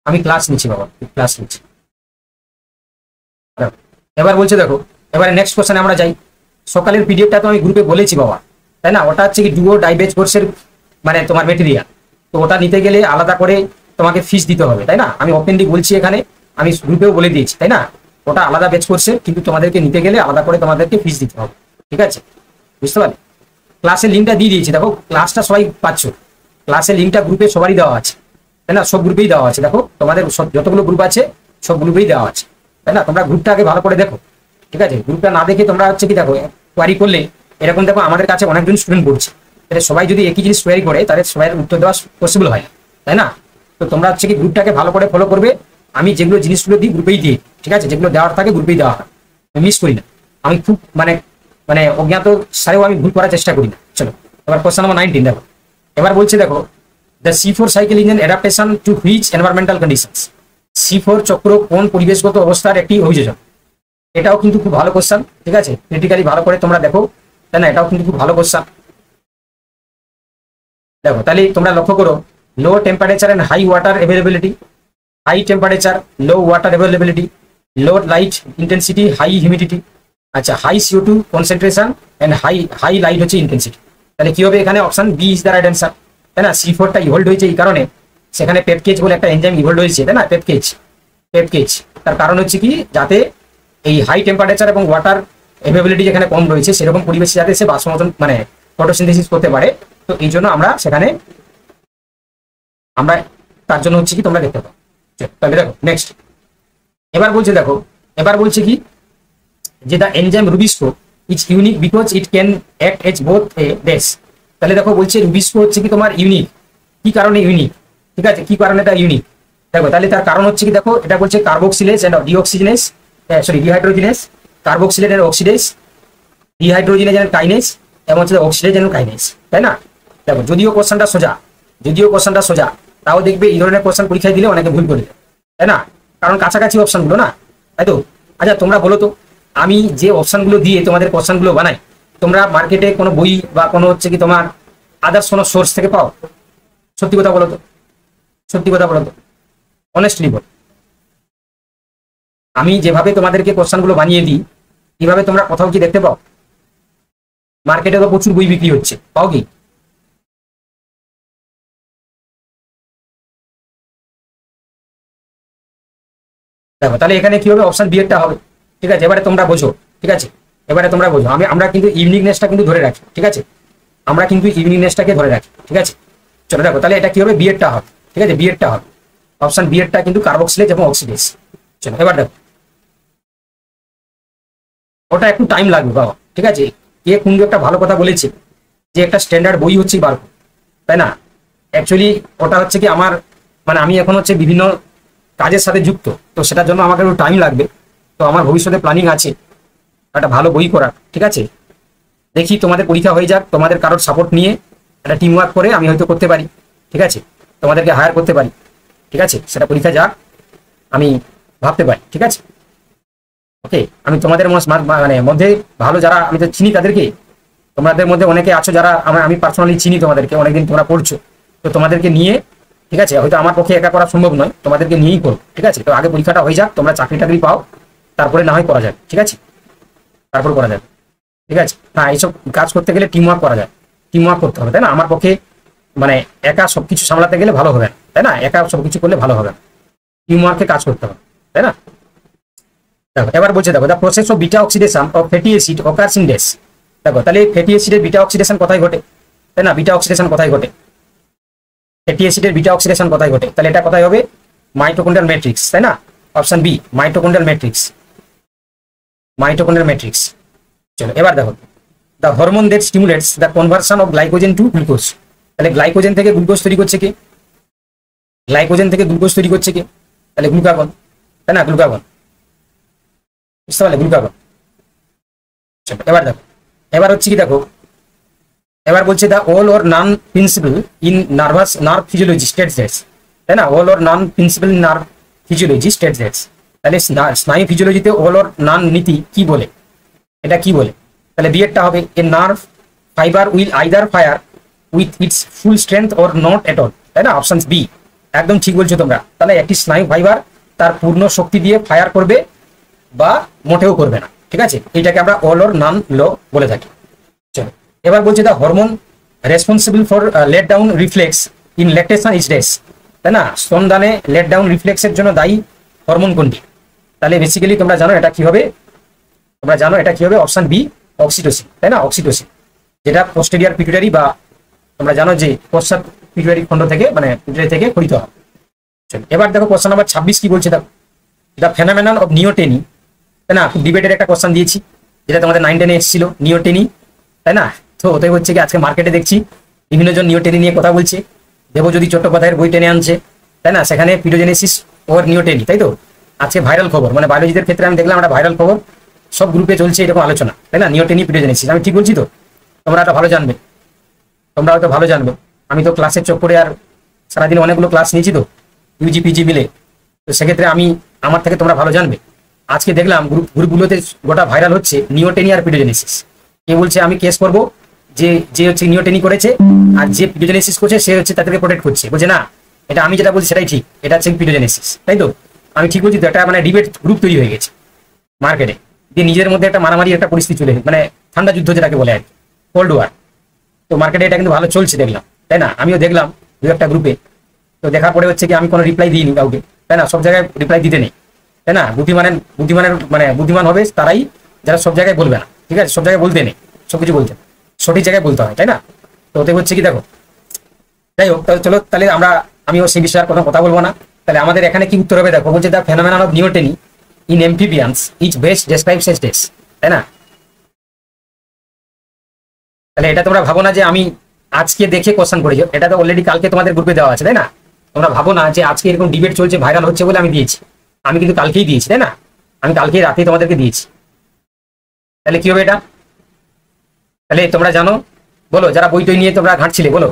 আমি ক্লাস নিচ্ছি বাবা, ক্লাস নিচ্ছি। দেখো, এবার বলছে দেখো, এবারে নেক্সট কোশ্চেনে আমরা যাই। সকালের পিডিএফটা তো আমি গ্রুপে বলেছি বাবা, তাই না? ওটা হচ্ছে কি ডুও ডাইবেজ কোর্সের মানে তোমার মেটেরিয়াল। তো ওটা নিতে গেলে আলাদা করে তোমাকে ফিস দিতে হবে, তাই না? আমি ওপেনলি বলছি এখানে, আমি গ্রুপেও বলে দিয়েছি, তাই না? ওটা আলাদা বেচ কোর্সে, কিন্তু তোমাদেরকে নিতে গেলে আলাদা করে তোমাদেরকে ফিস দিতে হবে, ঠিক আছে? বুঝতে পারলে? ক্লাসের লিঙ্কটা দিয়ে দিয়েছি, দেখো ক্লাসটা সবাই পাচ্ছ, ক্লাসের লিঙ্কটা গ্রুপে সবারই দেওয়া আছে, তাই না? সব গ্রুপেই দেওয়া আছে, দেখো তোমাদের যতগুলো গ্রুপ আছে সব গ্রুপেই দেওয়া আছে, তাই না? তোমরা গ্রুপটা আগে ভালো করে দেখো, ঠিক আছে। গ্রুপটা না দেখে তোমরা হচ্ছে কি দেখো কোয়ারি করলে এরকম, দেখো আমাদের কাছে অনেকজন স্টুডেন্ট পড়ছে, তাহলে সবাই যদি একই জিনিস কোয়ারি করে তাহলে সবাই উত্তর দেওয়া পসিবল হয় না, তাই না? তো তোমরা হচ্ছে কি গ্রুপটাকে ভালো করে ফলো করবে। আমি যেগুলো জিনিসগুলো দিই গ্রুপেই দিই, ঠিক আছে, যেগুলো দেওয়ার থাকে গ্রুপেই দেওয়া হয়, মিস করি না। আমি খুব মানে মানে অজ্ঞাত সারেও আমি ভুল করার চেষ্টা করি না। চলো এবার কোশ্চেন নাম্বার 19 দেখো। এবার বলছে দেখো, the C4 cycle is an adaptation to which environmental conditions. C4 চক্র কোন পরিবেশগত অবস্থার একটি অভিযোজন। এটাও কিন্তু খুব ভালো কোশ্চেন, ঠিক আছে। ক্রিটিক্যালি ভালো করে তোমরা দেখো, তাই না? এটাও কিন্তু খুব ভালো কোশ্চেন। দেখো তাহলে তোমরা লক্ষ্য করো, low temperature and high water availability, high temperature low water availability, low light intensity high humidity, আচ্ছা high CO2 concentration and high light হচ্ছে ইন্টেন্সিটি। তাহলে কি হবে এখানে? Option B is the right answer, তাই না? C4টা ইভলভ হয়েছে এই কারণে, সেখানে পেপকেজ বলে একটা এনজাইম ইভলভ হয়েছে, তাই না? পেপকেজ তার কারণ হচ্ছে কি, যাতে এই হাই টেম্পারেচার এবং ওয়াটার অ্যাভেলেবিলিটি যেখানে কম রয়েছে সেরকম পরিবেশে যাতে সে বাষ্পমোচন মানে ফটোসিনথেসিস করতে পারে। তো এই জন্য আমরা সেখানে আমরা তার জন্য হচ্ছে কি তোমরা দেখতে পাও। তাহলে দেখো নেক্সট, এবার বলছে কি যে the enzyme rubisco is unique because it can act age both A base. তাহলে দেখো বলছে রুবিস্কো হচ্ছে কি তোমার ইউনিক, কি কারণে ইউনিক, ঠিক আছে, কি কারণে এটা ইউনিক। দেখো তাহলে তার কারণ হচ্ছে কি, দেখো এটা বলছে carboxylase and dioxygenase, dehydrogenase, carboxylase and oxidase, dehydrogenase and kinase, এবং হচ্ছে অক্সিডেজ এন্ড কাইনেস, তাই না? দেখো যদিও কোশ্চেনটা সোজা, তাও দেখবে এই ধরনের কোশ্চেন পরীক্ষায় দিলে অনেকে ভুল করে দেয়, তাই না? কারণ কাছাকাছি অপশনগুলো না, তাই তো? আচ্ছা তোমরা বলো তো, আমি যে অপশনগুলো দিয়ে তোমাদের কোশ্চেনগুলো বানাই, তোমরা মার্কেটে কোনো বই বা কোনো হচ্ছে কি তোমার আদার্স কোনো সোর্স থেকে পাও? সত্যি কথা বলো তো, অনেস্টলি বল। আমি যেভাবে তোমাদেরকে কোশ্চেনগুলো বানিয়ে দিই, এইভাবে তোমরা কোথাও কি দেখতে পাও? মার্কেটে তো প্রচুর বই বিক্রি হচ্ছে, পাও কি? দেখো তাহলে এখানে কি হবে? অপশন বি এরটা হবে, ঠিক আছে। এবারে তোমরা বোঝো, ঠিক আছে, আমরা কিন্তু ইউনিকনেসটা কিন্তু ধরে রাখি, ঠিক আছে, আমরা কিন্তু ইউনিকনেসটাকে ধরে রাখি, ঠিক আছে। চলো দেখো তাহলে এটা কি হবে? বি এরটা হবে, ঠিক আছে, বি এরটা হবে, অপশন বি এরটা কিন্তু কার্বক্সিলেজ এবং অক্সিডেজ। চলো এবার দেখো, ওটা একটু টাইম লাগবে বাবা, ঠিক আছে। কে কুঞ্জ একটা ভালো কথা বলেছে যে একটা স্ট্যান্ডার্ড বই হচ্ছে বার, তাই না? অ্যাকচুয়ালি ওটা হচ্ছে কি আমার মানে আমি এখন হচ্ছে বিভিন্ন কাজের সাথে যুক্ত, তো সেটার জন্য আমাকে একটু টাইম লাগবে। তো আমার ভবিষ্যতে প্ল্যানিং আছে একটা ভালো বই করার, ঠিক আছে। দেখি তোমাদের পরীক্ষা হয়ে যাক, তোমাদের কারোর সাপোর্ট নিয়ে একটা টিম ওয়ার্ক করে আমি হয়তো করতে পারি, ঠিক আছে, তোমাদেরকে হায়ার করতে পারি, ঠিক আছে। সেটা পরীক্ষা যাক, আমি ভাবতে পারি, ঠিক আছে। ওকে, আমি তোমাদের মানে মধ্যে ভালো যারা আমি তো চিনি তাদেরকে, তোমাদের মধ্যে অনেকে আছো যারা আমি পার্সোনালি চিনি তোমাদেরকে, অনেকদিন তোমরা পড়ছো, তো তোমাদেরকে নিয়ে, ঠিক আছে, হয়তো আমার পক্ষে একা করা সম্ভব নয়, তোমাদেরকে নিয়েই করো, ঠিক আছে। তো আগে পরীক্ষাটা হয়ে যাক, তোমরা চাকরি টাকরি পাও, তারপরে না হয় করা যাবে, ঠিক আছে, তারপর করা যাবে, ঠিক আছে। হ্যাঁ, এইসব কাজ করতে গেলে টিম ওয়ার্ক করা যায়, টিম ওয়ার্ক করতে হবে, তাই না? আমার পক্ষে মানে একা সবকিছু সামলাতে গেলে ভালো হবে না, তাই না? একা সবকিছু করলে ভালো হবে না, টিম ওয়ার্কে কাজ করতে হবে, তাই না? দেখো এবার বলছে, দেখো the process of beta oxidation of fatty acid occurs in dash. দেখো তাহলে ফ্যাটি অ্যাসিডের বিটা অক্সিডেশন কোথায় ঘটে, তাই না? বিটা অক্সিডেশন কোথায় ঘটে, ফ্যাটি অ্যাসিডের বিটা অক্সিডেশন কোথায় ঘটে? তাহলে এটা কোথায় হবে? মাইটোকন্ড্রিয়াল ম্যাট্রিক্স, তাই না? Option B, mitochondrial matrix, mitochondrial matrix. চলো এবার দেখো, the hormone that stimulates the conversion of glycogen to glucose. তাহলে গ্লাইকোজেন থেকে গ্লুকোজ তৈরি করছে কে? গ্লাইকোজেন থেকে গ্লুকোজ তৈরি করছে কে? তাহলে গ্লুকাগন, তাই না? গ্লুকাগন, বুঝতে পারলে? গ্লুকাগন। চলো এবার দেখো, এবার হচ্ছে কি দেখো, এবার বলছে the all or non principle in nerve physiology states that, তাই না? All or non principle in nerve physiology states that. তাহলে স্নায়ু ফিজিওলজিতে অল অর নন নীতি কি বলে? এটা কি বলে? তাহলে বিয়েরটা হবে a nerve fibre will either fire with its full strength or not at all, তাই না? অপশন বি, একদম ঠিক বলছো তোমরা। তাহলে একটি স্নায়ু ফাইবার তার পূর্ণ শক্তি দিয়ে ফায়ার করবে বা মোটেও করবে না, ঠিক আছে? এটাকে আমরা অল অর নন ল বলে থাকি। চলো এবার বলছে the hormone responsible for let down reflex in lactation is dash, তাই না? স্তনদানে লেট ডাউন রিফ্লেক্সের জন্য দায়ী হরমোন কোনটি? তাহলে বেসিক্যালি তোমরা জানো এটা কি হবে, তোমরা জানো এটা কি হবে? অপশন বি, অক্সিটোসিন, তাই না? অক্সিটোসিন, যেটা পোস্টেরিয়ার পিটুইটারি বা তোমরা জানো যে পশ্চাৎ পিটুইটারি খণ্ড থেকে, মানে পিটুইটারি থেকে খরিত হয়। এবার দেখো কোশ্চেন নাম্বার 26 কি বলছে, দেখো দ্য ফেনোমেনন অফ নিওটেনি, তাই না? খুব ডিবেটের একটা কোশ্চেন দিয়েছি, যেটা তোমাদের 9 10 এসেছিল, নিওটেনি, তাই না? তো ওটাই হচ্ছে কি আজকে মার্কেটে দেখছি বিভিন্ন জন নিওটেনি নিয়ে কথা বলছে। দেবজ্যোতি চট্টোপাধ্যায়ের বই টেনে আনছে, তাই না? সেখানে পিটোজেনেসিস ওর নিওটেনি, তাই তো আজকে ভাইরাল খবর, মানে বায়োলজিদের ক্ষেত্রে আমি দেখলাম একটা ভাইরাল খবর, সব গ্রুপে চলছে এরকম আলোচনা, তাই না? নিওটেনি পিটোজেনেসিস, আমি ঠিক বলছি তো? তোমরা এটা ভালো জানবে, তোমরা হয়তো ভালো জানবে। আমি তো ক্লাসের চক্করে আর সারাদিন অনেকগুলো ক্লাস নিয়েছি তো, ইউজি পিজি মিলে, তো সেক্ষেত্রে আমি, আমার থেকে তোমরা ভালো জানবে। আজকে দেখলাম গ্রুপগুলোতে গোটা ভাইরাল হচ্ছে নিওটেনি আর পিটোজেনেসিস। কে বলছে আমি কেস করব যে যে হচ্ছে নিওটেনি করেছে আর যে পিটোজেনেসিস করছে সে হচ্ছে তাদেরকে প্রোটেক্ট করছে, বলছে না এটা আমি যেটা বলছি সেটাই ঠিক, এটা হচ্ছে পিটোজেনেসিস, তাই তো? আমি ঠিক বলছি তো? এটা মানে ডিবেট গ্রুপ তৈরি হয়ে গেছে মার্কেটে, দিয়ে নিজের মধ্যে একটা মারামারি একটা পরিস্থিতি চলে, মানে ঠান্ডা যুদ্ধ যেটাকে বলে আর কি, কোল্ড ওয়ার। তো মার্কেটে এটা কিন্তু ভালো চলছে দেখলাম, তাই না? আমিও দেখলাম দু একটা গ্রুপে, তো দেখার পরে হচ্ছে কি আমি কোনো রিপ্লাই দিইনি কাউকে, তাই না? সব জায়গায় রিপ্লাই দিতে নেই, তাই না? বুদ্ধিমানের মানে বুদ্ধিমান হবে তারাই যারা সব জায়গায় বলবে না, ঠিক আছে? সব জায়গায় বলতে নেই, সবকিছু বলতে সঠিক জায়গায় বলতে হয়, তাই না? তো ওতে হচ্ছে কি দেখো, যাই হোক, তাহলে চলো, তাহলে আমিও সেই বিষয়ে আর কোনো কথা বলবো না। তাহলে আমাদের এখানে কি উত্তর হবে দেখো, বলছে the phenomenon of neoteny in amphibians is best describes as this, তাই না? তাহলে এটা তোমরা ভাবো না যে আমি আজকে দেখে কোশ্চেন করেছি, এটা তো অলরেডি কালকে তোমাদের গ্রুপে দেওয়া আছে, তাই না? তোমরা ভাবো না যে আজকে এরকম ডিবেট চলছে ভাইরাল হচ্ছে বলে আমি দিয়েছি, আমি কিন্তু কালকেই দিয়েছি, তাই না? আমি কালকেই রাতেই তোমাদেরকে দিয়েছি। তাহলে কি হবে এটা? তাহলে তোমরা জানো, বলো যারা বই টই নিয়ে তোমরা ঘাঁটছিলে, বলো,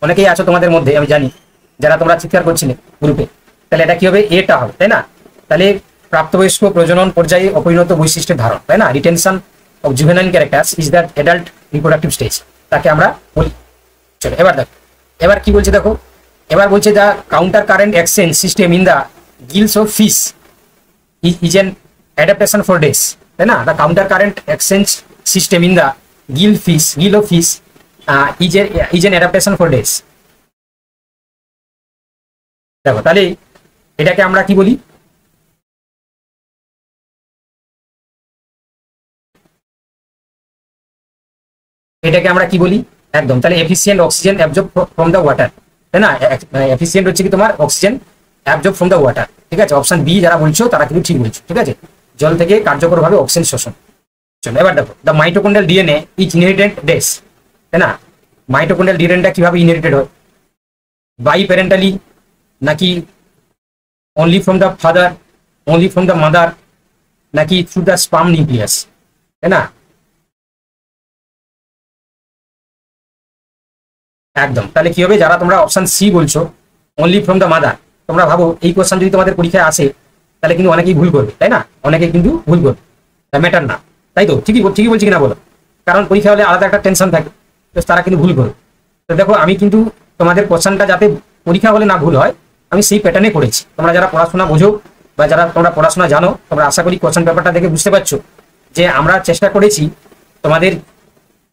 অনেকেই আছো তোমাদের মধ্যে আমি জানি, যারা তোমরা চিৎকার করছিলে গ্রুপে। তাহলে এটা কি হবে? এটা হবে, তাই না? তাহলে প্রাপ্তবয়স্ক প্রজনন পর্যায়ে অপরিণত বৈশিষ্ট্যের ধারণ, তাই না? Retention of juvenile characters is the adult reproductive stage, তাকে আমরা বলি। চলো এবার দেখো, এবার কি বলছে দেখো, এবার বলছে the counter current exchange system in the gills of fish is an adaptation for dash, তাই না? The counter current exchange system in the gill of fish is an adaptation for days। দেখো তাহলে এটাকে আমরা কি বলি? এটাকে আমরা কি বলি একদম? তাহলে efficient oxygen absorb from the water, তাই না? এফিসিয়েন্ট হচ্ছে কি তোমার oxygen absorb from the water, ঠিক আছে? অপশন বি যারা বলছো তারা কিন্তু ঠিক বলছো, ঠিক আছে? জল থেকে কার্যকরভাবে অক্সিজেন শোষণ। চলো এবার দেখো, the mitochondrial DNA is inherited dash, তাই না? মাইটোকন্ড্রিয়াল ডিএনএটা কিভাবে ইনহেরিটেড হয়? বাই প্যারেন্টালি, নাকি only from the father, only from the mother, নাকি থ্রু দ্য স্পার্ম নিউক্লিয়াস, তাই না? একদম, তাহলে কি হবে? যারা তোমরা অপশন সি বলছো অনলি ফ্রম দ্য মাদার, তোমরা ভাবো এই কোশ্চেন যদি তোমাদের পরীক্ষায় আসে তাহলে কিন্তু অনেকেই ভুল করবে, তাই না? অনেকে কিন্তু ভুল করবে, ম্যাটার না, তাই তো? ঠিকই বলছি কিনা বলো? কারণ পরীক্ষা হলে আলাদা একটা টেনশন থাকে, তো তারা কিন্তু ভুল করবে। তো দেখো আমি কিন্তু তোমাদের কোশ্চেনটা যাতে পরীক্ষা হলে না ভুল হয় আমি সেই প্যাটার্নে করেছি। তোমরা যারা পড়াশোনা বোঝো বা যারা তোমরা পড়াশোনা জানো, তোমরা আশা করি কোশ্চেন পেপারটা দেখে বুঝতে পারছো যে আমরা চেষ্টা করেছি তোমাদের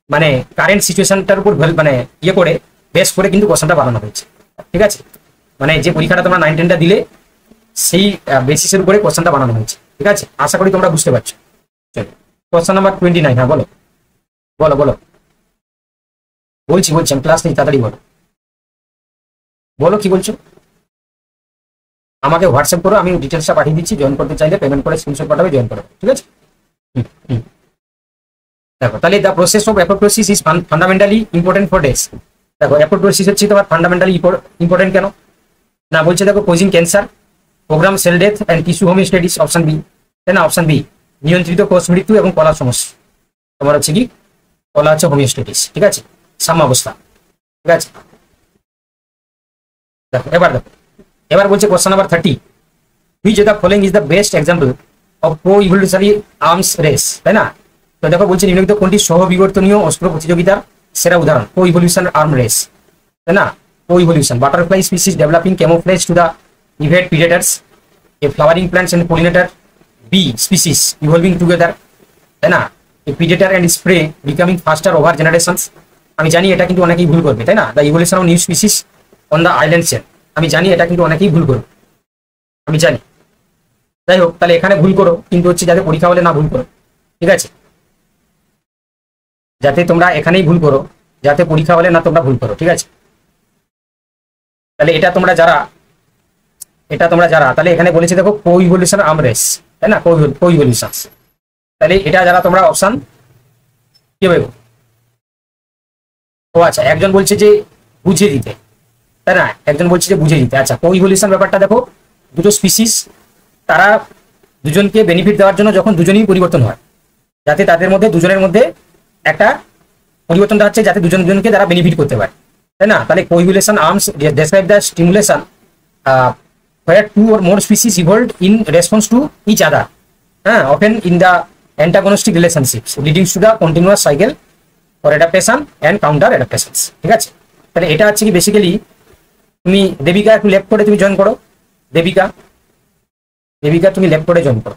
মানে কারেন্ট সিচুয়েশনটার উপর মানে ইয়ে করে বেস করে কিন্তু কোশ্চেনটা বানানো হয়েছে, ঠিক আছে? মানে যে পরীক্ষাটা তোমরা 9-10টা দিলে সেই বেসিসের উপরে কোশ্চেনটা বানানো হয়েছে, ঠিক আছে? আশা করি তোমরা বুঝতে পারছো। চলো কোশ্চেন নাম্বার 29। হ্যাঁ বলো বলো বলো, বলছি আমি ক্লাস নেই, তাড়াতাড়ি বলো বলো কি বলছো। আমাকে হোয়াটসঅ্যাপ করো, আমি ডিটেলসটা পাঠিয়ে দিচ্ছি। জয়েন করতে চাইলে পেমেন্ট করে স্ক্রিনশট পাঠাবে, জয়েন করো, ঠিক আছে? দেখো তাহলে the process of apoptosis is fundamentally important for dash. দেখো অ্যাপোপ্টোসিস হচ্ছে তোমার ফান্ডামেন্টালি ইম্পর্টেন্ট কেন না, বলছে দেখো causing cancer, program cell death and tissue homeostasis, option B, তাই না? অপশন বি নিয়ন্ত্রিত কোষ মৃত্যু এবং কলার সমস্যা, তোমার হচ্ছে কি কলা হচ্ছে হোমিওস্ট্যাটিস, ঠিক আছে? সাম্যাবস্থা, ঠিক আছে? দেখো এবার বলছে question number 30, which of the following is the best example of co evolutionary arms race, তাই না? তো দেখো বলছে নিম্নলিখিত কোনটি সহবিবর্তনীয় অস্ত্র প্রতিযোগিতার সেরা উদাহরণ? কো ইভলিউশন আর্ম রেস, তাই না? Coevolution, butterfly species developing camouflage to the evade predators, a flowering plants and pollinator, bee species evolving together, তাই না? A predator and prey becoming faster over generations. আমি জানি এটা কিন্তু অনেকেই ভুল করবে, তাই না? The evolution of new species on the island cell, আমি জানি এটা কিন্তু অনেকেই ভুল করবে, আমি জানি। যাই হোক, তাহলে এখানে ভুল করো, কিন্তু হচ্ছে যাতে পরীক্ষা হলে না ভুল করো, ঠিক আছে? যাতে তোমরা এখানেই ভুল করো, যাতে পরীক্ষা হলে না তোমরা ভুল করো, ঠিক আছে? তাহলে এটা তোমরা যারা তাহলে এখানে বলেছে দেখো কো ইভলিউশন আর্ম রেস, তাই না? কো ইভলিউশন, তাহলে এটা যারা তোমরা অপশন কি হবে? ও আচ্ছা, একজন বলছে যে বুঝিয়ে দিতে, তাই না? একজন বলছে যে বুঝিয়ে দিতে। আচ্ছা, কো ইভলিউশন ব্যাপারটা দেখো, দুটো স্পিসিস তারা দুজনকে বেনিফিট দেওয়ার জন্য যখন দুজনেই পরিবর্তন হয়, যাতে তাদের মধ্যে দুজনের মধ্যে একটা পরিবর্তনটা হচ্ছে যাতে দুজনকে তারা বেনিফিট করতে পারে, তাই না? তাহলে coevolution arms describe the stimulation where two or more species evolved in response to each other, often in the antagonistic relationships leading to the continuous cycle for adaptation and counter adaptations, ঠিক আছে? তাহলে এটা হচ্ছে কি basically, তুমি দেবিকা একটু left করে তুমি জয়েন করো, দেবিকা তুমি লেফট করে জয়েন করো।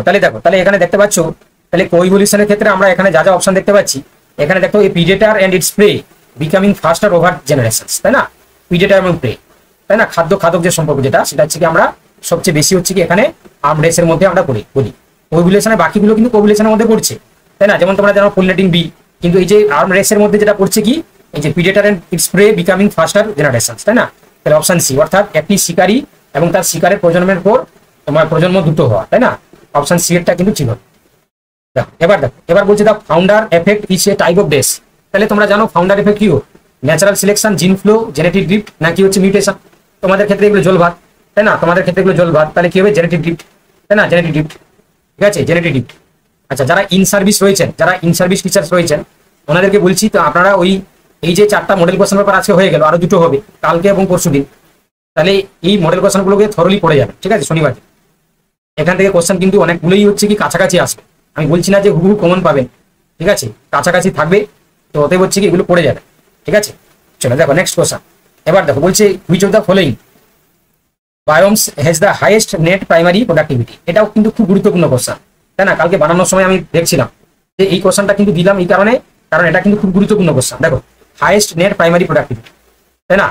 তাহলে এখানে দেখতে পাচ্ছ, তাহলে কোইভলিউশনের ক্ষেত্রে আমরা এখানে যা যা অপশন দেখতে পাচ্ছি, এখানে দেখো এই predator and its prey becoming faster over generations, তাই না? প্রিডেটার এবং প্রে, তাই না? খাদ্য যে সম্পর্ক যেটা, সেটা হচ্ছে কি আমরা সবচেয়ে বেশি হচ্ছে কি এখানে আর্ম রেসের মধ্যে আমরা বলি কোইভলিউশনের বাকিগুলো কিন্তু কোইভলিউশনের মধ্যে পড়ছে, তাই না? যেমন তোমরা জানো পোলিনেটিং বি, কিন্তু এই যে আর্ম রেসের মধ্যে যেটা পড়ছে কি, এই যে predator and its prey becoming faster generations, তাই না? তাহলে অপশন সি, অর্থাৎ একটি শিকারী এবং তার শিকারের প্রজন্মের পর তোমার প্রজন্ম দ্রুত হওয়া, তাই না? অপশন সি এরটা কিন্তু ঠিক হবে। এবার বলছে the founder effect is a type of dash. তাহলে তোমরা জানো ফাউন্ডার এফেক্ট কি? Natural selection, gene flow, genetic drift, নাকি হচ্ছে মিউটেশন? তোমাদের ক্ষেত্রে এগুলো জল ভাত, তাই না? তোমাদের ক্ষেত্রে এগুলো জল ভাত, তাহলে কি হবে? জেনেটিক ড্রিফট, তাই না? জেনেটিক ড্রিফট, ঠিক আছে? Genetic drift. আচ্ছা, যারা ইন সার্ভিস রয়েছেন, যারা ইন সার্ভিস টিচার্স রয়েছেন, ওনাদেরকে বলছি তো আপনারা এই যে 4টা মডেল কোশ্চেন পেপার আজকে হয়ে গেল, আরো 2টো হবে কালকে এবং পরশুদিন। তাহলে এই মডেল কোশ্চেনগুলোকে থরলি পড়ে যাবে, ঠিক আছে? শনিবার এখান থেকে কোশ্চেন কিন্তু অনেকগুলোই হচ্ছে কি কাছাকাছি আসবে, আমি বলছি না যে হুবহু কমন পাবেন, ঠিক আছে? কাছাকাছি থাকবে, তো অতএব হচ্ছে কি এগুলো পড়ে যাবে, ঠিক আছে? চলো দেখো নেক্সট কোশ্চেন। এবার দেখো বলছে which of the following বায়োমস has the highest net primary productivity. এটাও কিন্তু খুব গুরুত্বপূর্ণ কোশ্চেন, তাই না? কালকে বানানোর সময় আমি দেখছিলাম যে এই কোশ্চেনটা কিন্তু দিলাম এই কারণে, কারণ এটা কিন্তু খুব গুরুত্বপূর্ণ কোশ্চেন। দেখো হাইয়েস্ট নেট প্রাইমারি প্রোডাক্টিভিটি, তাই না?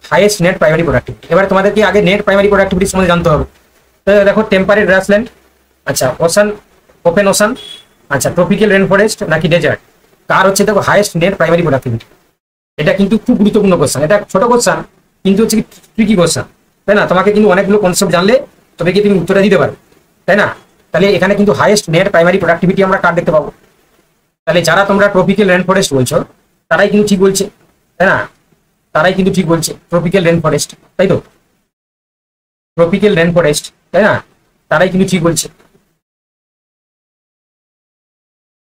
Highest net primary productivity. এবার তোমাদেরকে আগে নেট প্রাইমারি প্রোডাক্টিভিটি সম্বন্ধে জানতে হবে। তো দেখো টেম্পারেট গ্রাসল্যান্ড, আচ্ছা ওশান, ওপেন ওশান, আচ্ছা ট্রপিক্যাল রেন ফরেস্ট নাকি ডেজার্ট, কার হচ্ছে দেখো হাইয়েস্ট নেট প্রাইমারি প্রোডাক্টিভিটি। এটা কিন্তু খুব গুরুত্বপূর্ণ কোশ্চেন, এটা ছোট কোশ্চেন কিন্তু হচ্ছে কি ট্রিকি কোশ্চেন, তাই না? তোমাকে কিন্তু অনেকগুলো কনসেপ্ট জানলে তবে কি তুমি উত্তরটা দিতে পারো, তাই না? তাহলে এখানে কিন্তু হাইয়েস্ট নেট প্রাইমারি প্রোডাক্টিভিটি আমরা কার দেখতে পাবো? তাহলে যারা তোমরা ট্রপিক্যাল রেন ফরেস্ট বলছো তারাই কিন্তু ঠিক বলছে, তাই না? তারাই কিন্তু ঠিক বলছে ট্রপিক্যাল রেন ফরেস্ট, তাই তো? ট্রপিক্যাল রেন ফরেস্ট, তাই না? তারাই কিন্তু ঠিক বলছে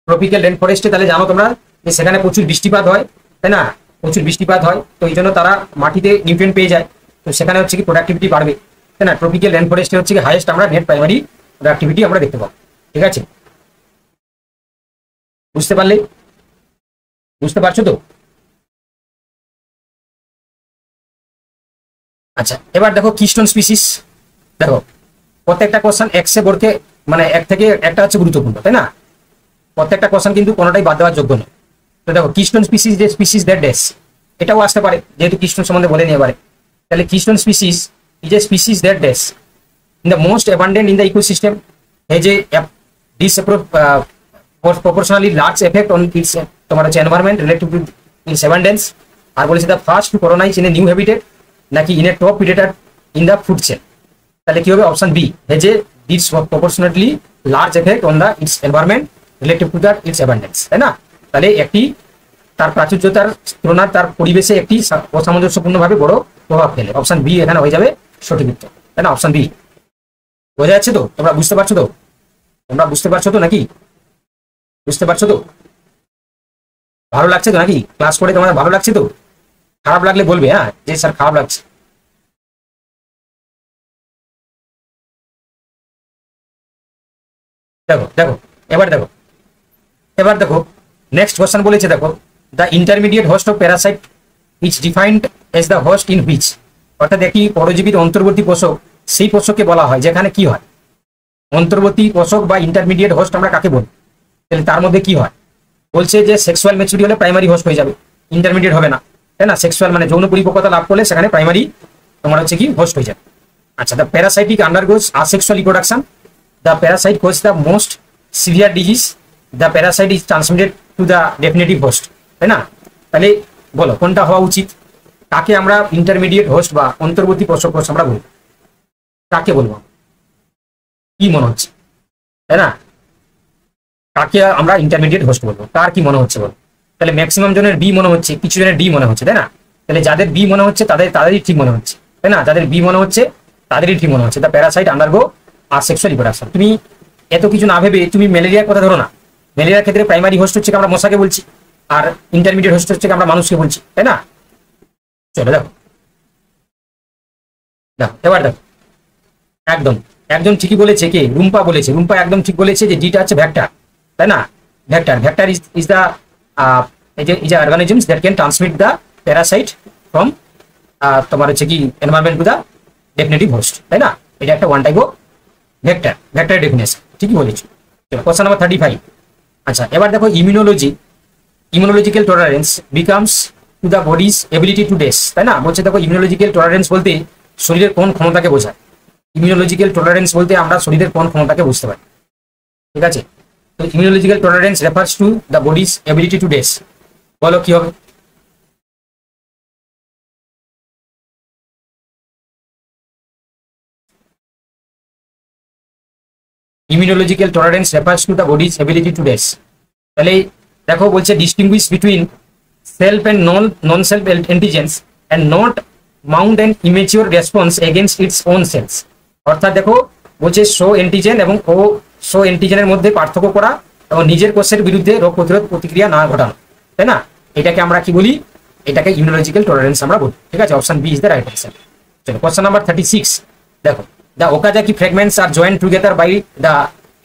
ট্রপিক্যাল রেন ফরেস্টে। তাহলে জানো তোমরা যে সেখানে প্রচুর বৃষ্টিপাত হয়, তাই না? প্রচুর বৃষ্টিপাত হয়, তো এই জন্য তারা মাটিতে নিউট্রিয়েন্ট পেয়ে যায়, তো সেখানে হচ্ছে কি প্রোডাক্টিভিটি বাড়বে, তাই না? ট্রপিক্যাল রেন ফরেস্টে হচ্ছে কি হাইয়েস্ট আমরা নেট প্রাইমারি প্রোডাক্টিভিটি আমরা দেখতে পাবো, ঠিক আছে? বুঝতে পারলে? বুঝতে পারছো তো? আচ্ছা, এবার দেখো কিস্টোন স্পিসিস। দেখো প্রত্যেকটা কোশ্চেন এক্সে বোর্ডকে মানে এক থেকে একটা হচ্ছে গুরুত্বপূর্ণ, তাই না? প্রত্যেকটা কোশ্চেন কিন্তু কোনোটাই বাদ দেওয়ার যোগ্য নয়। তো দেখো কিস্টোন স্পিসিস যে স্পিসিস দ্যাট ড্যাশ, এটাও আসতে পারে, যেহেতু কিস্টোন সম্বন্ধে বলে নিয়ে পারে। তাহলে Keystone species is a species that dash in the most abundant in the ecosystem has a proportionally large effect on its তোমার হচ্ছে environment relative to its abundance। আর বলেছে the first to colonize in a new habitat নাকি in a top predator in the food chain। তাহলে কি হবে? Option B, has a its proportionately large effect on the its environment relative to that its abundance, তাই না? তাহলে একটি তার প্রাচুর্যতার তুলনায় তার পরিবেশে একটি অসামঞ্জস্যপূর্ণভাবে বড় প্রভাব ফেলে। অপশন বি এখানে হয়ে যাবে সঠিক উত্তর, তাই না? Option B. বোঝা যাচ্ছে তো? তোমরা বুঝতে পারছো তো? তোমরা বুঝতে পারছো তো নাকি? বুঝতে পারছো তো? ভালো লাগছে তো নাকি? ক্লাস করে তোমাদের ভালো লাগছে তো? খারাপ লাগলে বলবে, হ্যাঁ, যে স্যার খারাপ লাগছে। দেখো দেখো এবার দেখো, এবার দেখো নেক্সট কোশ্চেন বলেছে, দেখো the intermediate host of Parasite is defined as the host in which. অর্থাৎ একটি পরজীবীর অন্তর্বর্তী পোষক সেই পোষককে বলা হয় যেখানে কি হয়? অন্তর্বর্তী পোষক বা ইন্টারমিডিয়েট হোস্ট আমরা কাকে বলি? তাহলে তার মধ্যে কি হয়? বলছে যে সেক্সুয়াল ম্যাচুরিটি হলে প্রাইমারি হোস্ট হয়ে যাবে, ইন্টারমিডিয়েট হবে না, তাই না? সেক্সুয়াল মানে যৌন পরিপক্কতা লাভ করলে সেখানে প্রাইমারি তোমার হচ্ছে কি হোস্ট হয়ে যাবে। আচ্ছা, the parasitic undergoes asexual reproduction, the parasite cause the most severe disease, the parasite is transmitted to the definitive host, তাই না? তাহলে বলো কোনটা হওয়া উচিত? কাকে আমরা ইন্টারমিডিয়েট হোস্ট বা অন্তর্বর্তী পোষক হোস্ট আমরা বলবো? কাকে বলবো? কি মনে হচ্ছে, তাই না? কাকে আমরা ইন্টারমিডিয়েট হোস্ট বলবো? কার কি মনে হচ্ছে বলো? তাহলে ম্যাক্সিমাম জনের বি মনে হচ্ছে, কিছু জনের ডি মনে হচ্ছে, তাই না? তাহলে যাদের বি মনে হচ্ছে তাদেরই ঠিক মনে হচ্ছে, তাই না? যাদের বি মনে হচ্ছে তাদেরই ঠিক মনে হচ্ছে। The Parasite undergo asexual reproduction. তুমি এত কিছু না ভেবে তুমি ম্যালেরিয়ার কথা ধরো না। ম্যালেরিয়ার ক্ষেত্রে প্রাইমারি হোস্ট হচ্ছে আমরা মশাকে বলছি, আর ইন্টারমিডিয়েট হোস্ট হচ্ছে আমরা মানুষকে বলছি, তাই না? চলো দেখো দেখো এবার দেখো, একদম একদম ঠিকই বলেছে। কে? রুম্পা বলেছে। রুম্পা একদম ঠিক বলেছে যে ডিটা হচ্ছে ভেক্টর, তাই না? Vector, vector is the is organisms that can transmit the parasite from তোমার হচ্ছে কি environment to the definitive host, তাই না? এটা একটা one type of vector, vector definition ঠিকই বলেছো। চলো কোশ্চেন নাম্বার 35। আচ্ছা, এবার দেখো immunology, immunological tolerance becomes to the body's ability to dash, তাই না? বলছে দেখো ইমিউনোলজিক্যাল টলারেন্স বলতে শরীরের কোন ক্ষমতাকে বোঝায়? ইমিউনোলজিক্যাল টলারেন্স বলতে আমরা শরীরের কোন ক্ষমতাকে বুঝতে পারি, ঠিক আছে? তো immunological tolerance refers to the body's ability to dash. বলো কি হবে? Immunological tolerance refers to the body's ability to dash. তাহলে দেখো বলছে distinguish between self and non self antigens and not mount and immature response against its own cells. অর্থাৎ দেখো বলছে show antigen এবং ও শো এন্টিজেনের মধ্যে পার্থক্য করা এবং নিজের কোষের বিরুদ্ধে রোগ প্রতিরোধ প্রতিক্রিয়া না ঘটানো, তাই না? এটাকে আমরা কি বলি? এটাকে ইমিউনোলজিক্যাল টলারেন্স আমরা বলি, ঠিক আছে? Option B is the right answer. চলো কোশ্চেন নাম্বার 36। দেখো the Okazaki fragments are joined together by the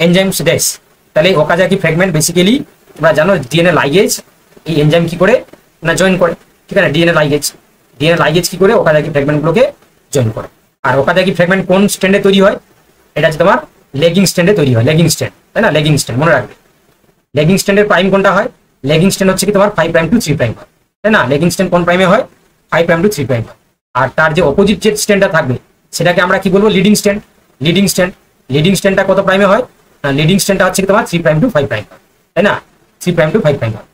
enzymes dash. তাহলে ওকাজাকি ফ্র্যাগমেন্ট বেসিক্যালি তোমরা জানো ডিএনএ লাইগেজ এই এনজাইম কি করে না জয়েন করে, ঠিক আছে? ডিএনএ লাইগেজ কি করে ওকাজাকি ফ্র্যাগমেন্টগুলোকে জয়েন করে। আর ওকাজাকি ফ্র্যাগমেন্ট কোন স্ট্যান্ডে তৈরি হয়? এটা হচ্ছে তোমার লেগিং স্ট্যান্ডে তৈরি হয়, লেগিং স্ট্যান্ড, তাই না? লেগিং স্ট্যান্ড মনে রাখবে। লেগিং স্ট্যান্ডের প্রাইম কোনটা হয়? লেগিং স্ট্যান্ড হচ্ছে কি তোমার 5 প্রাইম টু 3 প্রাইম হয়, তাই না? লেগিং স্ট্যান্ড কোন প্রাইমে হয়? 5 প্রাইম টু 3 প্রাইম হয়। আর তার যে অপোজিট যে স্ট্যান্ডটা থাকবে সেটাকে আমরা কি বলবো? Leading stand. লিডিং স্ট্যান্ডটা কত প্রাইমে হয়? না, লিডিং স্ট্যান্ডটা হচ্ছে কি তোমার 3 প্রাইম টু 5 প্রাইম হয়, তাই না? 3 প্রাইম টু 5 প্রাইম হয়,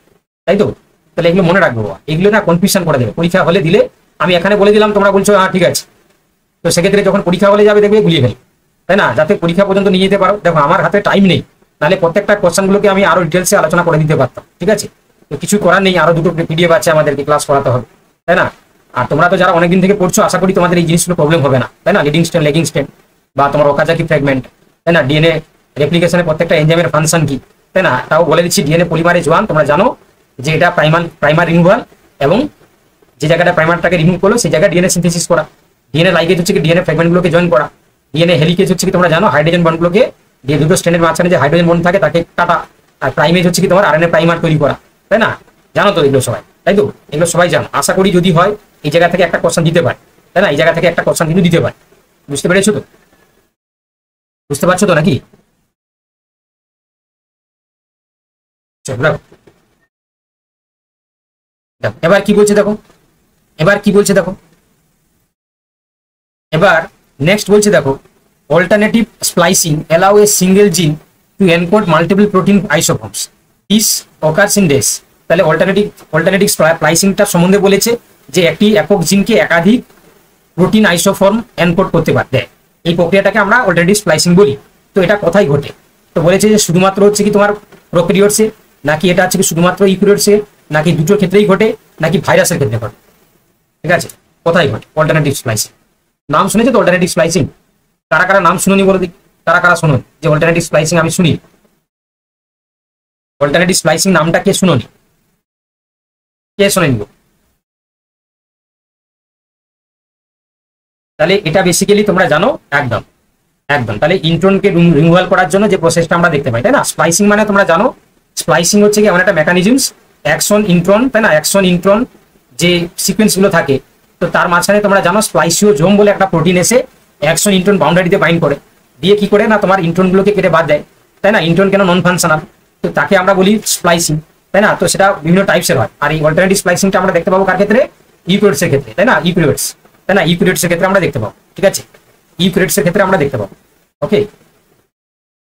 তাই তো? তাহলে এগুলো মনে রাখবো, এগুলো না কনফিউশন করে দেবে পরীক্ষা হলে দিলে। আমি এখানে বলে দিলাম, তোমরা বলছো হ্যাঁ ঠিক আছে, তো সেক্ষেত্রে যখন পরীক্ষা হলে যাবে দেখবে গুলিয়ে ফেলি, তাই না? যাতে পরীক্ষা পর্যন্ত নিয়ে যেতে পারো। দেখো আমার হাতে টাইম নেই, নাহলে প্রত্যেকটা কোশ্চেনগুলোকে আমি আরো ডিটেলসে আলোচনা করে দিতে পারতাম, ঠিক আছে? তো কিছু করার নেই, আরো দুটো পিডিএফ আছে আমাদেরকে ক্লাস করাতে হবে, তাই না? আর তোমরা তো যারা অনেকদিন থেকে পড়ছো আশা করি তোমাদের এই জিনিসগুলো প্রবলেম হবে না, তাই না? লিডিং স্ট্যান্ড, লেগিং স্ট্যান্ড বা তোমার ওকাজাকি ফ্র্যাগমেন্ট, তাই না? ডিএনএ রেপ্লিকেশনের প্রত্যেকটা এনজাইমের ফাংশন কি, তাই না? তাও বলে দিচ্ছি। ডিএনএ পলিমারেজ 1 তোমরা জানো যে এটা প্রাইমার রিমুভাল, এবং যে জায়গাটা প্রাইমারটাকে রিমুভ করলো সেই জায়গায় ডিএনএ সিনথেসিস করা। ডিএনএ লাইগেজ হচ্ছে কি ডিএনএ ফ্র্যাগমেন্টগুলোকে জয়েন করা। ডিএনএ হেলিকেজ হচ্ছে কি তোমরা জানো হাইড্রোজেন বন্ডগুলোকে দিয়ে দুটো স্ট্যান্ডের মাঝখানে যে হাইড্রোজেন বন্ড থাকে তাকে কাটা। আর প্রাইমেজ হচ্ছে কি তোমার আরএনএ প্রাইমার তৈরি করা, তাই না? জানো তো এগুলো সবাই, তাই তো? এগুলো সবাই জানো। আশা করি যদি হয় এই জায়গা থেকে একটা কোশ্চেন দিতে পারে, তাই না? এই জায়গা থেকে একটা কোশ্চেন কিন্তু দিতে পারে। বুঝতে পেরেছো তো? বুঝতে পারছো তো নাকি? চলো এবার কি বলছে দেখো। এবার কি বলছে দেখো, এবার নেক্সট বলছে দেখো, alternative splicing allow a single gene to encode multiple protein isoforms this occurs in dash. তাহলে অল্টারনেটিভ স্প্লাইসিংটার সম্বন্ধে বলেছে যে একটি একক জিনকে একাধিক প্রোটিন আইসোফর্ম এনকোড করতে দেয়, এই প্রক্রিয়াটাকে আমরা অল্টারনেটিভ স্প্লাইসিং বলি। তো এটা কোথায় ঘটে? তো বলেছে যে শুধুমাত্র হচ্ছে কি তোমার প্রোক্যারিওটসে, নাকি এটা হচ্ছে কি শুধুমাত্র ইউক্যারিওটসে, নাকি দুটোর ক্ষেত্রেই ঘটে, নাকি ভাইরাসের ক্ষেত্রে ঘটে? ঠিক আছে, কোথায় ঘটে অল্টারনেটিভ স্প্লাইসিং? নাম শুনেছে তো অল্টারনেটিভ স্প্লাইসিং? কারা কারা নাম শুনুনি বলে দিই, কারা কারা শুনুন যে অল্টারনেটিভ স্প্লাইসিং আমি শুনি? অল্টারনেটিভ স্প্লাইসিং নামটা কে শুনুনি? কে শোনেনি? তাহলে এটা বেসিক্যালি তোমরা জানো একদম একদম। তাহলে ইন্ট্রনকে রিমুভাল করার জন্য যে প্রসেসটা আমরা দেখতে পাই, তাই না? স্প্লাইসিং মানে তোমরা জানো স্প্লাইসিং হচ্ছে কি এমন একটা মেকানিজমস, অ্যাকশন ইন্ট্রন, তাই না? অ্যাকশন ইন্ট্রন যে সিকোয়েন্স গুলো থাকে, তো তার মাঝখানে তোমরা জানো স্প্লাইসিওজোম বলে একটা প্রোটিন এসে অ্যাকশন ইন্ট্রন বাউন্ডারিতে বাইন্ড করে দিয়ে কি করে না তোমার ইন্ট্রনগুলোকে কেটে বাদ দেয়, তাই না? ইন্ট্রন কেন নন ফাংশনাল, তো তাকে আমরা বলি স্প্লাইসিং, তাই না? তো সেটা বিভিন্ন টাইপসের হয়। আর এই অল্টারনেটিভ স্প্লাইসিংটা আমরা দেখতে পাবো কার ক্ষেত্রে? ইউক্যারিওটসের ক্ষেত্রে, তাই না? ইউক্যারিওটস, তাই না? ইউক্যারিওটসের ক্ষেত্রে আমরা দেখতে পাবো, ঠিক আছে? ইউক্যারিওটসের ক্ষেত্রে আমরা দেখতে পাবো। ওকে,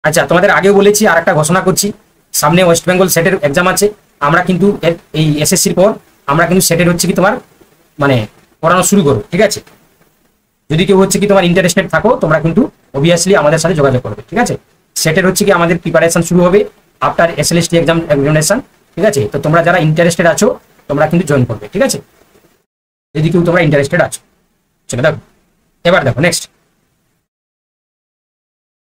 আচ্ছা, তোমাদের আগেও বলেছি আর একটা ঘোষণা করছি, সামনে ওয়েস্ট বেঙ্গল সেটের এক্সাম আছে। আমরা কিন্তু এই এসএসসির পর আমরা কিন্তু সেটের হচ্ছে কি তোমার মানে পড়ানো শুরু করবো, ঠিক আছে? যদি কেউ হচ্ছে কি তোমার ইন্টারেস্টেড থাকো, তোমরা কিন্তু অবভিয়াসলি আমাদের সাথে যোগাযোগ করবে, ঠিক আছে? সেটের হচ্ছে কি আমাদের প্রিপারেশন শুরু হবে আফটার এসএলএসটি এক্সামিনেশন, ঠিক আছে? তো তোমরা যারা ইন্টারেস্টেড আছো তোমরা কিন্তু জয়েন করবে, ঠিক আছে? যদি কেউ তোমরা ইন্টারেস্টেড আছো। চলো দেখো, এবার দেখো নেক্সট।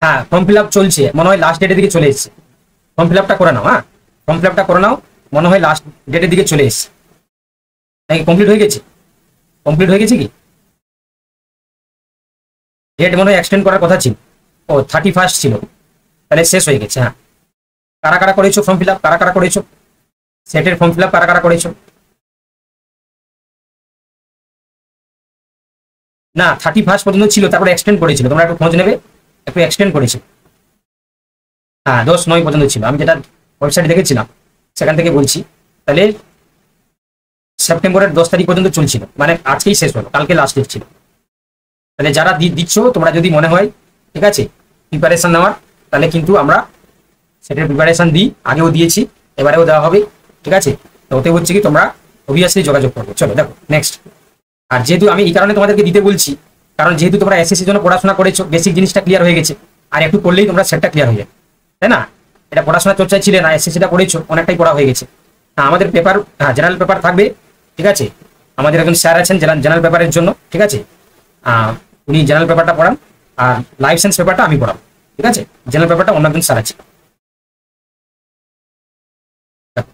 হ্যাঁ, ফর্ম ফিল আপ চলছে, মনে হয় লাস্ট ডেটের দিকে চলে এসেছে। ফর্ম ফিল আপটা করে নাও, হ্যাঁ ফর্ম ফিল আপটা করে নাও, মনে হয় লাস্ট ডেটের দিকে চলে এসেছে। নাকি কমপ্লিট হয়ে গেছে? কমপ্লিট হয়ে গেছে কি? ডেট মনে হয় এক্সটেন্ড করার কথা ছিল। ও 31 ছিল, তাহলে শেষ হয়ে গেছে। হ্যাঁ, কারা কারা করেছো ফর্ম ফিল আপ? কারা কারা করেছো সেটের ফর্ম ফিল আপ? কারা কারা করেছো? না, 31 পর্যন্ত ছিল, তারপরে এক্সটেন্ড করেছিল, তোমরা একটু খোঁজ নেবে, একটু এক্সটেন্ড করেছিল। হ্যাঁ, 10/9 পর্যন্ত ছিল, আমি যেটা ওয়েবসাইটে দেখেছিলাম সেখান থেকে বলছি। তাহলে সেপ্টেম্বরের 10 তারিখ পর্যন্ত চলছিল, মানে আজকেই শেষ হলো, কালকে লাস্ট ডেট ছিল। তাহলে যারা দিচ্ছ তোমরা যদি মনে হয় ঠিক আছে প্রিপারেশন নেওয়ার, তাহলে কিন্তু আমরা সেটার প্রিপারেশন দিই, আগেও দিয়েছি, এবারেও দেওয়া হবে, ঠিক আছে? তো ওতে হচ্ছে কি তোমরা অবভিয়াসলি যোগাযোগ করবে। চলো দেখো নেক্সট। আর যেহেতু আমি এই কারণে তোমাদেরকে দিতে বলছি, কারণ যেহেতু তোমরা এসএসসির জন্য পড়াশোনা করেছো, বেসিক জিনিসটা ক্লিয়ার হয়ে গেছে, আর একটু করলেই তোমরা সেটটা ক্লিয়ার হয়ে যাবে, তাই না? এটা পড়াশোনা চর্চায় ছিলে না, এসএসসিটা পড়েছো, অনেকটাই পড়া হয়ে গেছে। হ্যাঁ, আমাদের পেপার, হ্যাঁ জেনারেল পেপার থাকবে, ঠিক আছে? আমাদের একজন স্যার আছেন জেনারেল পেপারের জন্য, ঠিক আছে? উনি জেনারেল পেপারটা পড়ান, আর লাইফ সায়েন্স পেপারটা আমি পড়াবো, ঠিক আছে? জেনারেল পেপারটা অন্য একজন স্যার আছে।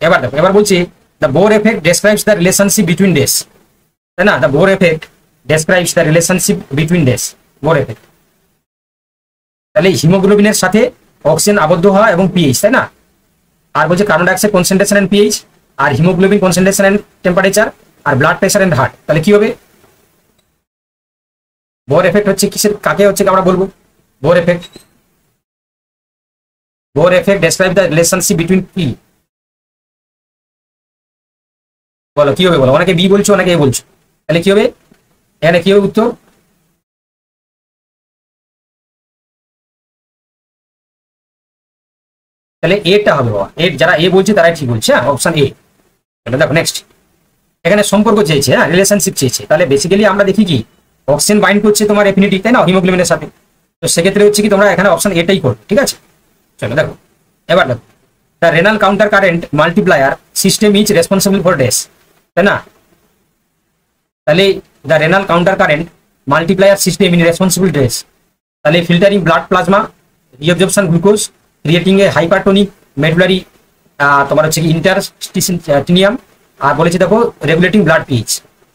এবার দেখো, এবার বলছি the Bohr effect describes the relationship between dash, তাই না? The Bohr effect describes the relationship between dash, Bohr effect. তাহলে হিমোগ্লোবিনের সাথে অক্সিজেন আবদ্ধ হওয়া এবং পিএইচ, তাই না? আর বলছে carbon dioxide concentration and pH, আর হিমোগ্লোবিন কনসেন্ট্রেশন এন্ড টেম্পারেচার, আর ব্লাড প্রেশার এন্ড হার্ট। তাহলে কি হবে? বোর এফেক্ট হচ্ছে কিসের, কাকে হচ্ছে আমরা বলবো Bohr effect? Bohr effect describe the relationship between কি, বলো কি হবে? বলো, অনেকে বি বলছো, অনেকে এ বলছো, তাহলে কি হবে এখানে? কি হবে উত্তর? তাহলে এটা হবে বাবা, এ যারা এ বলছে তারাই ঠিক বলছে। হ্যাঁ, অপশন এ। এটা দেখো নেক্সট, এখানে সম্পর্ক চেয়েছে, হ্যাঁ রিলেশনশিপ চেয়েছে। তাহলে বেসিক্যালি আমরা দেখি কি অক্সিজেন বাইন্ড করছে তোমার এফিনিটি, তাই না, হিমোগ্লোবিনের সাথে। তো সেক্ষেত্রে হচ্ছে কি তোমরা এখানে অপশন এটাই করবে, ঠিক আছে? চলো দেখো, এবার দেখো the renal counter current multiplier system is responsible for dash, তাই না? তাহলে the renal counter current multiplier system in responsible dash, তাহলে filtering blood plasma, reabsorption glucose, creating a hypertonic medullary তোমার হচ্ছে কি ইন্টারস্টিনিয়াম, আর বলেছি দেখো রেগুলেটিং ব্লাড পিএইচ।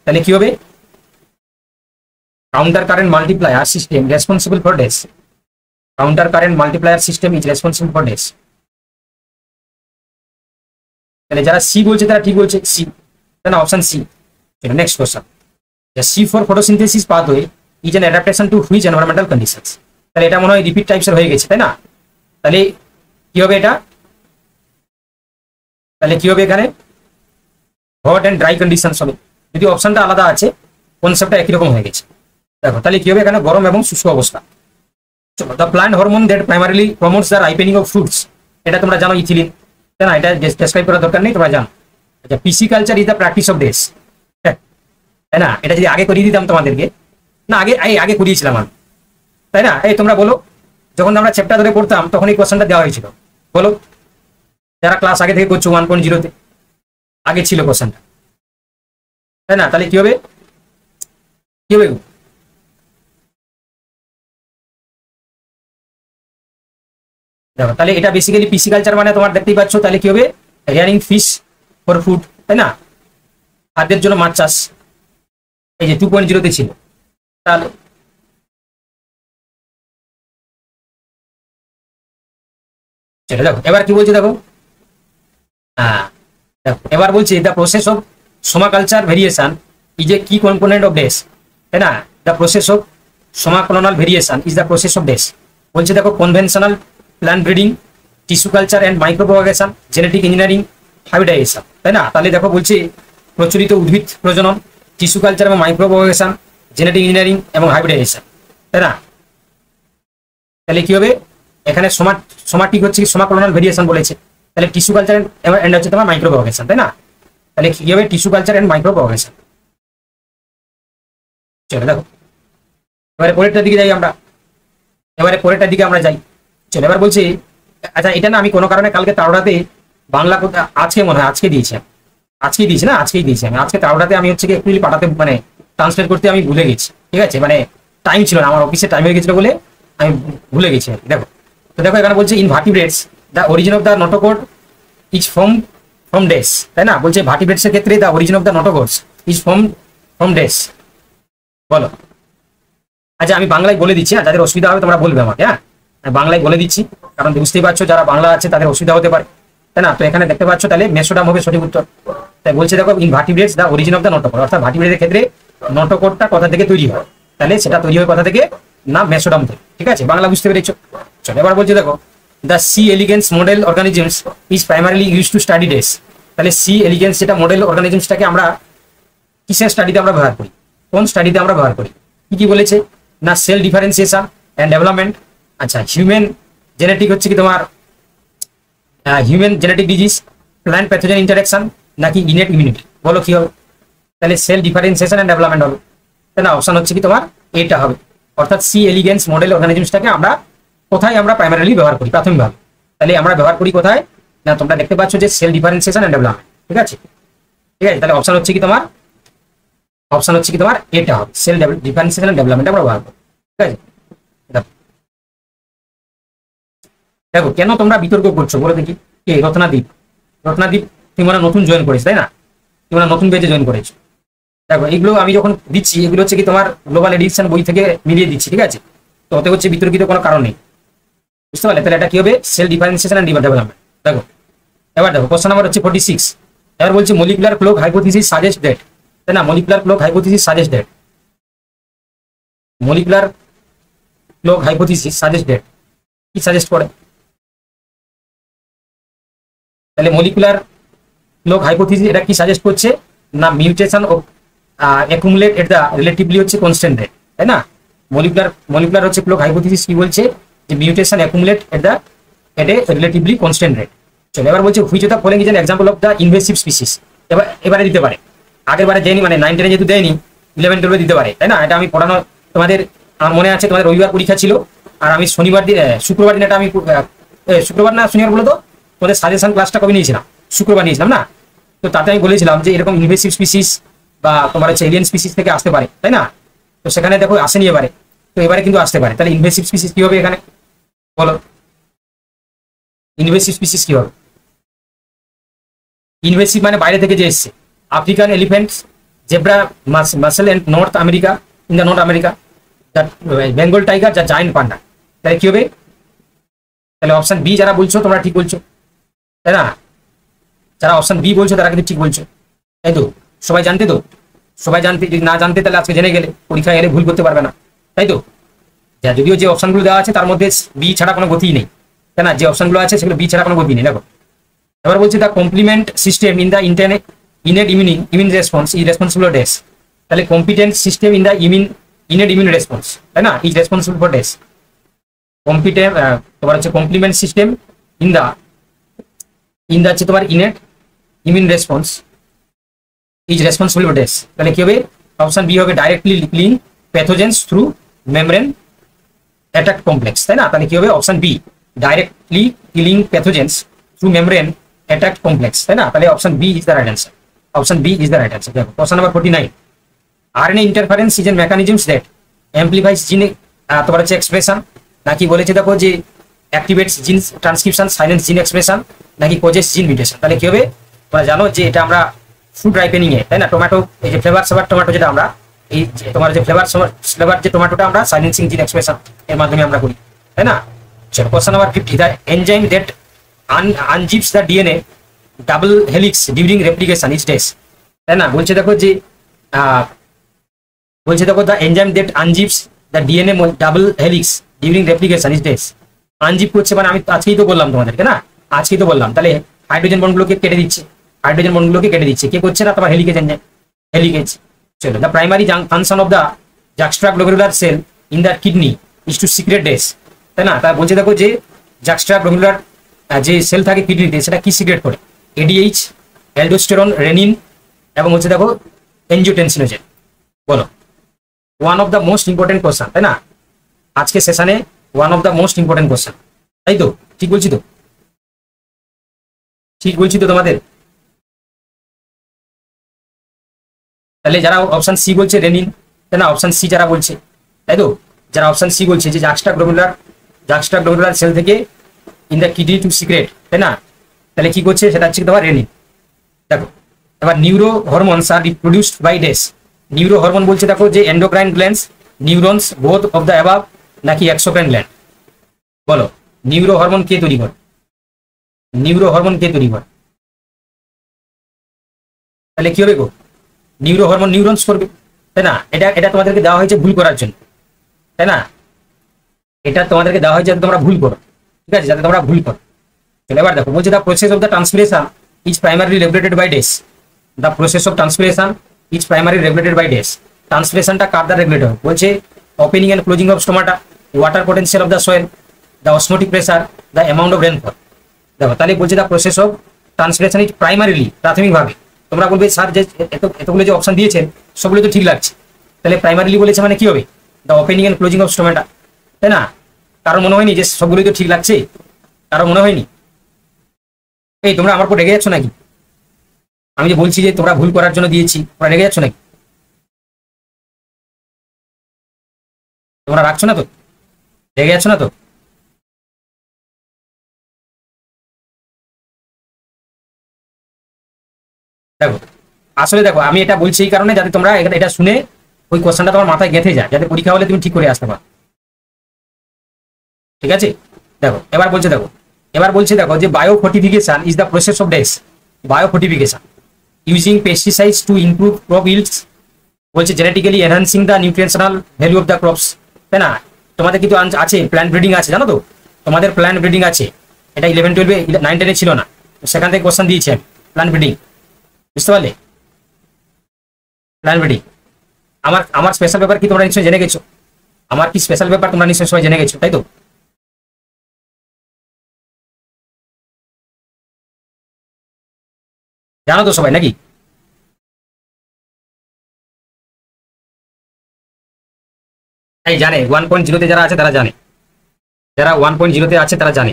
তাহলে কি হবে? Counter current multiplier system responsible for dash, counter current multiplier system is responsible for dash. তাহলে যারা সি বলছে তারা ঠিক বলছে, সি, তাই না? Option C. Next question, the C4 photosynthesis pathway is an adaptation to which environmental conditions? তাহলে এটা মনে হয় রিপিট টাইপসের হয়ে গেছে, তাই না? তাহলে কি হবে এটা? তাহলে কি হবে এখানে? হট এন্ড ড্রাই কন্ডিশনস হবে, যদি অপশনটা আলাদা আছে কনসেপ্টটা একই রকম হয়ে গেছে। দেখো তাহলে কি হবে এখানে গরম এবং শুষ্ক অবস্থা। চলো, the plant hormone that primarily promotes the ripening of fruits, এটা তোমরা জানো ইথিলিন, তাই না? এটা ডেসক্রাইব করার দরকার নেই, তোমরা জানো। আচ্ছা, pisciculture is the practice of dash, তাই না? এটা যদি আগে করিয়ে দিতাম তোমাদেরকে, না আগে আগে করিয়েছিলাম আমি, তাই না? এই তোমরা বলো, যখন আমরা চ্যাপ্টার ধরে পড়তাম তখন এই কোশ্চেনটা দেওয়া হয়েছিল, বলো যারা ক্লাস আগে থেকে করছো 1.0-তে, আগে ছিল কোশ্চেনটা, তাই না? তাহলে কি হবে, কি হবে? দেখো তাহলে এটা বেসিক্যালি পিসিকালচার মানে তোমার দেখতেই পাচ্ছ, তাহলে কি হবে, রেয়ারিং ফিশ ফর ফুড, তাই না? খাদ্যের জন্য মাছ চাষ, এই যে 2.0-তে ছিল। তাহলে চলো দেখো এবার কি বলছে, দেখো হ্যাঁ দেখো এবার বলছে the process of somaclonal variation is a key component of dash, তাই না? The process of somaclonal variation is the process of dash. বলছে দেখো conventional plant breeding, tissue culture and micropropagation, genetic engineering, hybridization, তাই না? তাহলে দেখো বলছে প্রচলিত উদ্ভিদ প্রজনন, টিস্যু কালচার এবং মাইক্রোপ্রোপাগেশন, জেনেটিক ইঞ্জিনিয়ারিং এবং হাইব্রিডাইজেশন, তাই না? তাহলে কি হবে এখানে সোমাটিক হচ্ছে কি সোমাকলোনাল ভেরিয়েশন বলেছে, তাহলে টিস্যু কালচার এন্ড হচ্ছে তোমার মাইক্রোপ্রোপাগেশন, তাই না? তাহলে কি হবে টিস্যু কালচার এন্ড মাইক্রোপ্রোপাগেশন। চলো দেখো এবারে পরেরটার দিকে যাই আমরা, এবারে পরেরটার দিকে আমরা যাই। চলো এবার বলছি, আচ্ছা এটা না আমি কোনো কারণে কালকে তাড়াতে বাংলা আজকে মনে হয় আজকেই দিয়েছি না, আজকেই দিয়েছি আমি। আজকে তাড়াতে আমি হচ্ছে কি একটু পাঠাতে মানে ট্রান্সলেট করতে আমি ভুলে গেছি, ঠিক আছে? মানে টাইম ছিল না, আমার অফিসে টাইম হয়ে গেছিল বলে আমি ভুলে গেছি। দেখো তো দেখো এখানে বলছে in vertebrates the origin of the notochord is from dash, তাই না? বলছে ভার্টিব্রেটস এর ক্ষেত্রে the origin of the notochords is from dash, বলো। আচ্ছা আমি বাংলায় বলে দিচ্ছি, যাদের অসুবিধা হবে তোমরা বলবে আমাকে, হ্যাঁ বাংলায় বলে দিচ্ছি, কারণ বুঝতেই পারছো যারা বাংলা আছে তাদের অসুবিধা হতে পারে, তাই না? তো এখানে দেখতে পাচ্ছ তাহলে মেসোডাম হবে সঠিক উত্তর। তাই বলছে দেখো in vertebrates the origin of the notochord, অর্থাৎ ভার্টিব্রেটের ক্ষেত্রে নোটোকোডটা কথা থেকে তৈরি হয়, তাহলে সেটা তৈরি হয় কথা থেকে না মেসোডাম থেকে, ঠিক আছে? বাংলা বুঝতে পেরেছো? চলো এবার বলছে দেখো the C elegans model organisms is primarily use to study dash, তাহলে সি এলিগেন্স যেটা মডেল অর্গানিজমসটাকে আমরা কিসের স্টাডিতে আমরা ব্যবহার করি, কোন স্টাডিতে আমরা ব্যবহার করি? কি কি বলেছে না সেল ডিফারেন্সিয়েশন অ্যান্ড ডেভেলপমেন্ট, আচ্ছা হিউম্যান জেনেটিক হচ্ছে কি তোমার human genetic disease, plant pathogen interaction, নাকি ইনেট ইমিউনিটি, বলো কি হবে? তাহলে সেল ডিফারেন্সিয়েশন অ্যান্ড ডেভেলপমেন্ট হবে, তাই না? অপশন হচ্ছে কি তোমার এটা হবে, অর্থাৎ সি এলিগেন্স মডেল অর্গানিজমসটাকে আমরা কোথায় আমরা প্রাইমারিলি ব্যবহার করি প্রাথমিকভাবে, তাহলে আমরা ব্যবহার করি কোথায় না তোমরা দেখতে পাচ্ছ যে সেল ডিফারেন্সিয়েশন অ্যান্ড ডেভেলপমেন্ট, ঠিক আছে? ঠিক আছে, তাহলে অপশন হচ্ছে কি তোমার এটা হবে সেল ডিফারেন্সিয়েশন অ্যান্ড ডেভেলপমেন্ট আমরা ব্যবহার করি, ঠিক আছে? দেখো কেন তোমরা বিতর্ক করছো বলো দেখি। কে? রত্নাদীপ তুমি মনে নতুন জয়েন করেছো, তাই না? তোমরা নতুন বেজে জয়েন করেছো। দেখো এগুলো আমি যখন দিচ্ছি এগুলো হচ্ছে কি তোমার গ্লোবাল এডিকশন বই থেকে মিলিয়ে দিচ্ছি, ঠিক আছে? তো ওতে হচ্ছে বিতর্কিত কোনো কারণ নেই, বুঝতে পারলে? তাহলে এটা কি হবে সেল ডিফারেন্সিয়েশন অ্যান্ড ডেভেলপমেন্ট। দেখো এবার দেখো কোশ্চেন নাম্বার হচ্ছে 46, এবার বলছে molecular clock hypothesis suggest that, তাই না? Molecular clock hypothesis suggest that, molecular clock hypothesis suggest that কি সাজেস্ট করে? তাহলে মলিকুলার ক্লক হাইপোথিসিস এটা কি সাজেস্ট করছে না mutation of accumulate at the relatively হচ্ছে কনস্ট্যান্ট রেট, তাই না? মলিকুলার হচ্ছে ক্লক হাইপোথিসিস কি বলছে যে mutation accumulate at a relatively constant rate. চলো এবার বলছে which of the following is an example of the invasive species, এবারে দিতে পারে, আগের বারে দেয়নি, মানে 9-10 যেহেতু দেয়নি 11-12 দিতে পারে, তাই না? এটা আমি পড়ানো তোমাদের আমার মনে আছে, তোমাদের রবিবার পরীক্ষা ছিল আর আমি শুক্রবার দিন এটা আমি শুক্রবার না শনিবার বলো তো তোমাদের সাজেশন ক্লাসটা কবে নিয়েছিলাম? শুক্রবার নিয়েছিলাম না? তো তাতে আমি বলেছিলাম যে এরকম ইনভেসিভ স্পিসিস বা তোমার হচ্ছে এলিয়েন স্পিসিস থেকে আসতে পারে, তাই না? তো সেখানে দেখো আসেনি এবারে, তো এবারে কিন্তু আসতে পারে। তাহলে ইনভেসিভ স্পিসিস কি হবে এখানে বলো? ইনভেসিভ স্পিসিস কি হবে? ইনভেসিভ মানে বাইরে থেকে যে এসছে, African elephants, zebra mussel and North America, in the North America, Bengal tiger, যা জায়ান্ট পান্ডা। তাহলে কি হবে? তাহলে অপশন বি যারা বলছো তোমরা ঠিক বলছো, তাই না? যারা অপশন বি বলছো তারা কিন্তু ঠিক বলছো, তাই তো? সবাই জানতে তো? সবাই জানতে, যদি না জানতে তাহলে আজকে জেনে গেলে পরীক্ষায় এলে ভুল করতে পারবে না, তাই তো? যদিও যে অপশনগুলো দেওয়া আছে তার মধ্যে বি ছাড়া কোনো গতি নেই, তাই না? যে অপশনগুলো আছে সেগুলো বি ছাড়া কোনো গতি নেই। দেখো এবার বলছি the complement system in the innate immune response is responsible dash, তাহলে competent system in the innate immune response, তাই না, is responsible for dash. Competent তোমার হচ্ছে কমপ্লিমেন্ট সিস্টেম ইন দ্য হচ্ছে তোমার innate immune response is responsible for dash, তাহলে কি হবে, অপশন বি হবে directly killing pathogens through membrane attack complex, তাই না, তাহলে কি হবে option B directly killing pathogens through membrane attack complex, তাই না, তাহলে option B is the right answer, option B is the right answer. দেখো question number 49, RNA interference is a mechanisms that amplifies gene তোমার হচ্ছে expression, নাকি বলেছে দেখো যে অ্যাক্টিভেটস জিন ট্রান্সক্রিপশন, সাইলেন্স জিন এক্সপ্রেশন, নাকি কজেস জিন মিউটেশন, তাহলে কি হবে, তোমরা জানো যে এটা আমরা ফুড রাইপেনিং এ, তাই না, টমেটো এই যে ফ্লেভার সেভার টমেটো যেটা আমরা এই তোমার যে ফ্লেভার যে টমেটোটা আমরা সাইলেন্সিং জিন এক্সপ্রেশন এর মাধ্যমে আমরা করি, তাই না। চলো question number 50, the enzyme that unzips the DNA double helix during replication is dash, তাই না, বলছে দেখো যে the enzyme that unzips the DNA double helix during replication is dash. Unzip করছে মানে আমি আজকেই তো বললাম তোমাদেরকে, না আজকেই তো বললাম, তাহলে হাইড্রোজেন বন্ডগুলোকে কেটে দিচ্ছে, হাইড্রোজেন বন্ডগুলোকে কেটে দিচ্ছে, কে করছে না, তোমার হেলিকেজ এনজাইম, হেলিকেজ। চলো, the primary function of the juxtaglomerular cell in the kidney is to secrete dash, তাই না, তা বলছে দেখো যে জাক্সট্রাগ্লোমেরুলার যে সেল থাকে কিডনিতে সেটা কি সিক্রেট করে, এডিএইচ, অ্যালডোস্টেরন, রেনিন এবং হচ্ছে দেখো এনজিওটেনসিনোজেন। বলো, one of the most important question, তাই না, আজকে সেশনে one of the most important question, তাই তো, ঠিক বলছি তো, ঠিক বলছি তো তোমাদের। তাহলে যারা অপশন সি বলছে রেনিন, তাই না, অপশন সি যারা বলছে, তাই তো, যারা অপশন সি বলছে যে জাক্সট্রাগ্লোমেরুলার সেল থেকে in the kidney to secrete, তাই না, তাহলে কি করছে সেটা হচ্ছে তোমার রেনিন। দেখো এবার neuro hormones are reproduced by dash, neuro hormone বলছে দেখো যে endocrine glands, neurons, both of the above, নাকি এক্সোক্রাইন গ্ল্যান্ড। বলো, নিউরো হরমোন কে তৈরি করে, নিউরো হরমোন কে তৈরি করে, তাহলে কি হবে গো, নিউরো হরমোন নিউরনস করবে, তাই না, এটা তোমাদেরকে দেওয়া হয়েছে ভুল করার জন্য, তাই না, এটা তোমাদেরকে দেওয়া হয়েছে যাতে তোমরা ভুল করো, ঠিক আছে, যাতে তোমরা ভুল করো। চলো এবার দেখো, বলছে the process of the transpiration is primarily regulated by dash, the process of transpiration is primary regulated by dash, ট্রান্সপিরেশনটা কার দ্বারা রেগুলেট হয়, বলছে opening and closing of stomata, water potential of the soil, the osmotic pressure, the amount of rainfall. দেখো তাহলে বলছে the process of transpiration is primarily, প্রাথমিকভাবে, তোমরা বলবে স্যার যে এতগুলো যে অপশন দিয়েছেন সবগুলো তো ঠিক লাগছে, তাহলে প্রাইমারিলি বলেছে মানে কি হবে, the opening and closing of stomata, তাই না, কারো মনে হয়নি যে সবগুলোই তো ঠিক লাগছে, কারো মনে হয়নি, এই তোমরা আমার উপর রেগে যাচ্ছ নাকি, আমি যে বলছি যে তোমরা ভুল করার জন্য দিয়েছি, তোমরা রেগে যাচ্ছ নাকি, তোমরা রাখছো না তো, রেগে যাচ্ছ না তো। দেখো আসলে দেখো আমি এটা বলছি এই কারণে যাতে তোমরা এটা শুনে ওই কোশ্চেনটা তোমার মাথায় গেঁথে যায়, যাতে পরীক্ষা হলে তুমি ঠিক করে আসতে পারো, ঠিক আছে। দেখো এবার বলছে দেখো যে biofortification is the process of dash, biofortification using pesticides to improve crop yields, বলছে genetically enhancing the nutritional value of the crops, তাই না, তোমাদের কিন্তু আছে প্ল্যান্ট ব্রিডিং আছে, জানো তো, তোমাদের প্ল্যান্ট ব্রিডিং আছে, এটা 11, 12, 9, 10 ছিল না, সেখান থেকে কোশ্চেন দিয়েছি আমি, প্ল্যান্ট ব্রিডিং, বুঝতে পারলে, প্ল্যান্ট ব্রিডিং আমার স্পেশাল ব্যাপার কি তোমরা নিশ্চয়ই জেনে গেছো, আমার কি স্পেশাল ব্যাপার তোমরা নিশ্চয়ই সবাই জেনে গেছো, তাই তো, জানো তো সবাই নাকি। এই জানে 1.0-তে যারা আছে তারা জানে, যারা 1.0-তে আছে তারা জানে।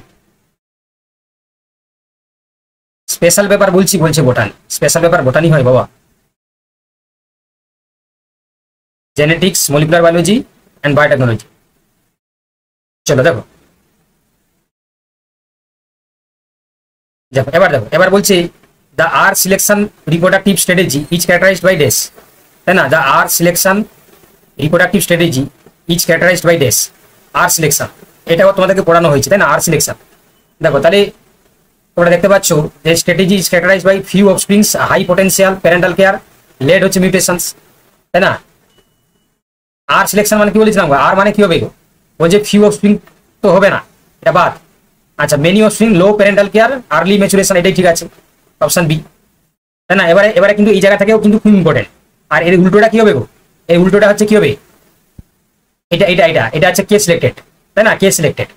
স্পেশাল ব্যাপার বলছে বোটানি, স্পেশাল ব্যাপার বোটানি হয় বাবা, genetics, molecular biology and biotechnology. চলো দেখো এবার বলছে the r selection reproductive strategy is characterised by dash, তাই না, the r selection reproductive strategy is characterised by dash, r selection এটাও তোমাদেরকে পড়ানো হয়েছে, তাই না, আর সিলেকশন। দেখো তাহলে তোমরা দেখতে পাচ্ছ যে strategy is characterised by few offsprings, high potential parental care, led হচ্ছে মিউটেশনস, তাই না। আর সিলেকশন মানে কি বলেছিলাম, আর মানে কি হবে, ওই যে ফিউ অফস্প্রিং তো হবে না, এটা বাদ, আচ্ছা মেনি অফস্প্রিং, লো প্যারেন্টাল কেয়ার, আর্লি ম্যাচুরেশন, এটাই ঠিক আছে, অপশন বি। তাই না? এবারে এবারে কিন্তু এই জায়গা থেকেও কিন্তু খুব ইম্পর্টেন্ট। আর এর উল্টোটা কি হবে গো? এই উল্টোটা হচ্ছে কি হবে, এটা এটা এটা এটা হচ্ছে কে সিলেক্টেড, তাই না? কে সিলেক্টেড,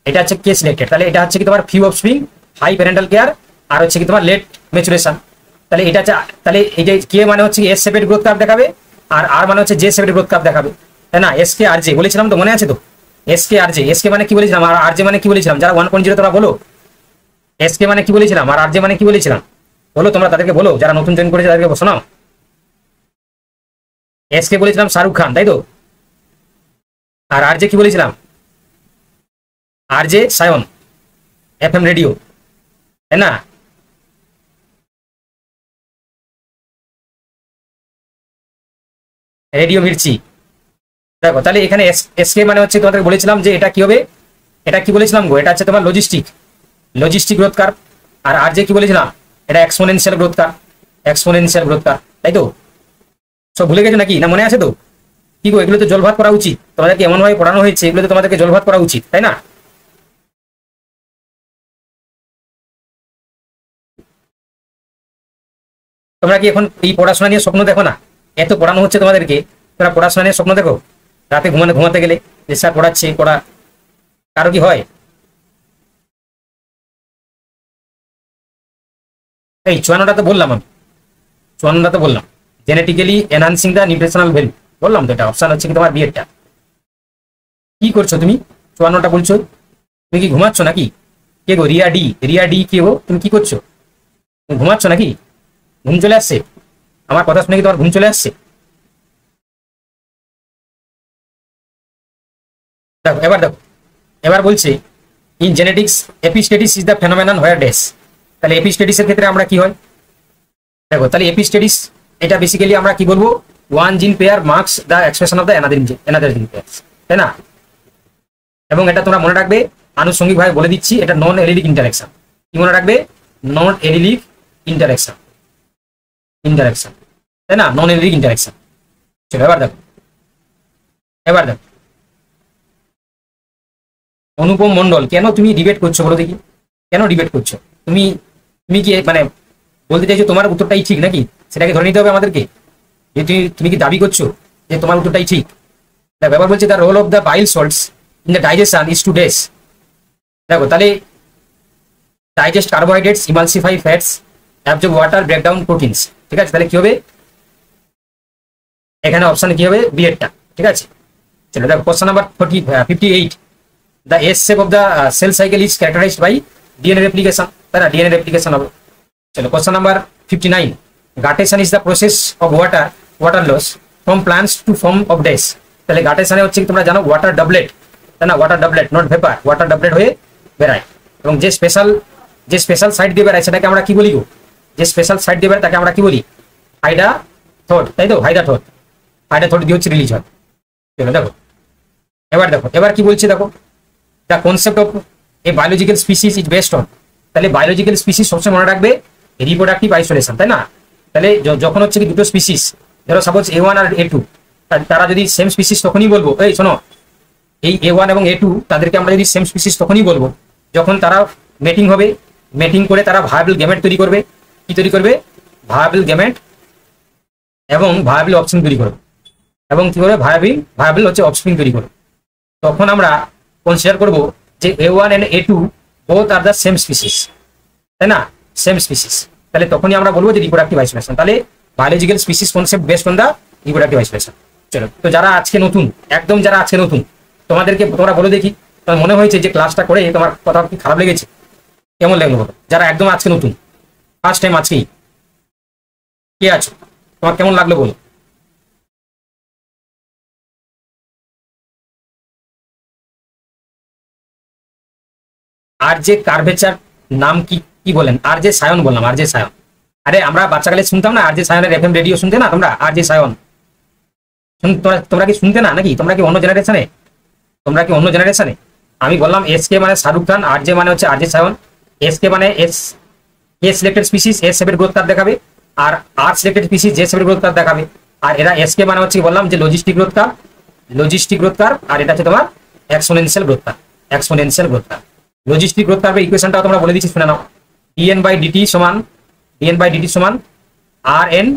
এটা হচ্ছে কে সিলেক্টেড। তাহলে এটা হচ্ছে কি তোমার few offspring, high parental care, আর হচ্ছে কি তোমার লেট ম্যাচুরেশন। তাহলে এটা হচ্ছে, তাহলে এই যে কে মানে হচ্ছে এস শেপের গ্রোথ কার্ভ দেখাবে, আর আর মানে হচ্ছে জে শেপের গ্রোথ কার্ভ দেখাবে, তাই না? এস কে আর জে বলেছিলাম তো, মনে আছে তো? এস কে আর জে, এস কে মানে কি বলেছিলাম আর আর জে মানে কি বলেছিলাম? যারা 1.0 তোমরা বলো এস কে মানে কি বলেছিলাম আর আর জে মানে কি বলেছিলাম, বলো তোমরা, তাদেরকে বলো, যারা নতুন জয়েন করেছে তাদেরকে শোনাও। এস কে বলেছিলাম শাহরুখ খান, তাই তো? আর আর জে কি বলেছিলাম? আর জে সায়ন, এফএম রেডিও, তাই না? রেডিও মির্চি। দেখো তাহলে এখানে এসকে মানে হচ্ছে তোমাদের বলেছিলাম যে এটা কি হবে, এটা কি বলেছিলাম গো, এটা হচ্ছে তোমার লজিস্টিক, লজিস্টিক গ্রোথ কার্ভ। আর আর যে কি বলেছিলাম, এটা exponential growth curve, exponential growth curve, তাই তো? সব ভুলে গেছো নাকি, না মনে আছে তো? কি গো, এগুলো তো জলভাত করা উচিত তোমাদেরকে, এমন ভাবে পড়ানো হয়েছে, এগুলো তো তোমাদেরকে জলভাত করা উচিত, তাই না? তোমরা কি এখন এই পড়াশোনা নিয়ে স্বপ্ন দেখো না? এত পড়ানো হচ্ছে তোমাদেরকে, তোমরা পড়াশোনা নিয়ে স্বপ্ন দেখো? রাতে ঘুমাতে গেলে যে স্যার পড়াচ্ছে, পড়া কারো কি হয়? এই 54টা তো বললাম আমি, 54টা তো বললাম, genetically enhancing the nutritional value, বললাম তো, এটা অপশন হচ্ছে কি তোমার বিয়েরটা। কি করছো তুমি? 54টা বলছো, তুমি কি ঘুমাচ্ছ নাকি? কে গো, রিয়া ডি, রিয়া ডি কে গো, তুমি কি করছো? তুমি ঘুমাচ্ছ নাকি? ঘুম চলে আসছে? আমার কথা শুনে কি তোমার ঘুম চলে আসছে? দেখো এবার, দেখো এবার বলছে in genetics epistasis is the phenomenon where dash. তাহলে এপিস্টেটিসের ক্ষেত্রে আমরা কি হয়, দেখো তাহলে এপিস্টেটিস এটা বেসিক্যালি আমরা কি বলবো, ওয়ান জিন pair marks the expression of the another জিন পেয়ার, তাই না? এবং এটা তোমরা মনে রাখবে, আনুষঙ্গিকভাবে বলে দিচ্ছি, এটা নন এলিলিক ইন্টারাকশন। কি মনে রাখবে? নন এলিলিক ইন্টারাকশন, ইন্টারাকশন, তাই না? নন এলিলিক ইন্টারাকশন। চলো এবার দেখো, এবার দেখো অনুপম মন্ডল, কেন তুমি ডিবেট করছো বলো দেখি, কেন ডিবেট করছো তুমি? তুমি কি মানে বলতে চাইছো তোমার উত্তরটাই ঠিক নাকি? সেটাকে ধরে নিতে হবে আমাদেরকে, যে তুমি কি দাবি করছো যে তোমার উত্তরটাই ঠিক? দেখো এবার বলছে the role of the bile salts in the digestion is to dash. দেখো তাহলে digest carbohydrates, emulsify fats, absorb water, break down proteins. ঠিক আছে, তাহলে কি হবে এখানে অপশন, কি হবে বিয়েরটা, ঠিক আছে? চলো দেখো question number 58, the S shape of the cell cycle is characterized by DNA replication, তাই না? DNA replication হবে। চলো question number 59, guttation is the process of water loss from plants to form of dash. তাহলে গাটেশনে হচ্ছে কি তোমরা জানো ওয়াটার ডাবলেট, তাই না? ওয়াটার ডাবলেট, নট ভেপার, ওয়াটার ডাবলেট হয়ে বেড়ায়। এবং যে স্পেশাল সাইড দিয়ে বেড়ায় সেটাকে আমরা কি বলি গো? যে স্পেশাল সাইড দিয়ে বেড়ায় তাকে আমরা কি বলি? হাইডা থট, তাই তো? হাইডা থট, হাইডা থট দিয়ে হচ্ছে রিলিজ হয়। চলো দেখো এবার, দেখো এবার কি বলছে, দেখো the concept of A biological species is based on. তাহলে বায়োলজিক্যাল স্পিসিস সবসময় মনে রাখবে রিপ্রোডাক্টিভ আইসোলেশন, তাই না? তাহলে যখন হচ্ছে কি দুটো স্পিসিস, ধরো সাপোজ A1 আর A2, তারা যদি সেম স্পিসিস, তখনই বলবো, এই শোনো, এই A1 এবং A2 তাদেরকে আমরা যদি সেম স্পিসিস তখনই বলবো যখন তারা মেটিং হবে, মেটিং করে তারা ভায়াবল গ্যামেট তৈরি করবে। কি তৈরি করবে? ভায়াবল গ্যামেট এবং ভায়াবল অফস্প্রিং তৈরি করবে, এবং কি করবে? ভায়াবল হচ্ছে অফস্প্রিং তৈরি করবে। তখন আমরা কনসিডার করব যে A1 and A2 both are the same species, তাই না? Same species. তাহলে তখনই আমরা বলবো যে রিপ্রোডাক্টিভ আইসোলেশন। তাহলে biological species concept based on the reproductive isolation. চলো, তো যারা আজকে নতুন, একদম যারা আজকে নতুন, তোমাদেরকে তোমরা বলে দেখি, তোমার মনে হয়েছে যে ক্লাসটা করে তোমার কথা কি খারাপ লেগেছে? কেমন লাগলো বলো? যারা একদম আজকে নতুন, ফার্স্ট টাইম আজকেই কে আছো, তোমার কেমন লাগলো বলো? আর যে কার্ভেচার নাম কি, কি বলেন? আর যে সায়ন বললাম, আর যে সায়ন। আরে আমরা বাচ্চাকালে শুনতাম না আর যে সায়নের এফএম রেডিও, শুনতে না তোমরা? আর যে সায়ন তোমরা কি শুনতে না নাকি? তোমরা কি অন্য জেনারেশনে? তোমরা কি অন্য জেনারেশনে? আমি বললাম এস কে মানে শাহরুখ খান, আর যে মানে হচ্ছে আর যে সায়ন। এস কে মানে এ সিলেক্টেড স্পিসিস, এস শেপের গ্রোথ কার্ভ দেখাবে, আর আর সিলেক্টেড স্পিসিস জে শেপের গ্রোথ কার্ভ দেখাবে। আর এরা এস কে মানে হচ্ছে বললাম যে logistic growth curve, logistic growth curve, আর এটা হচ্ছে তোমার exponential growth curve, exponential growth curve. Logistic growth কার্ভের ইকুয়েশনটা তোমরা বলে দিচ্ছি, শুনে নাও। dn বাই ডিটি সমান R N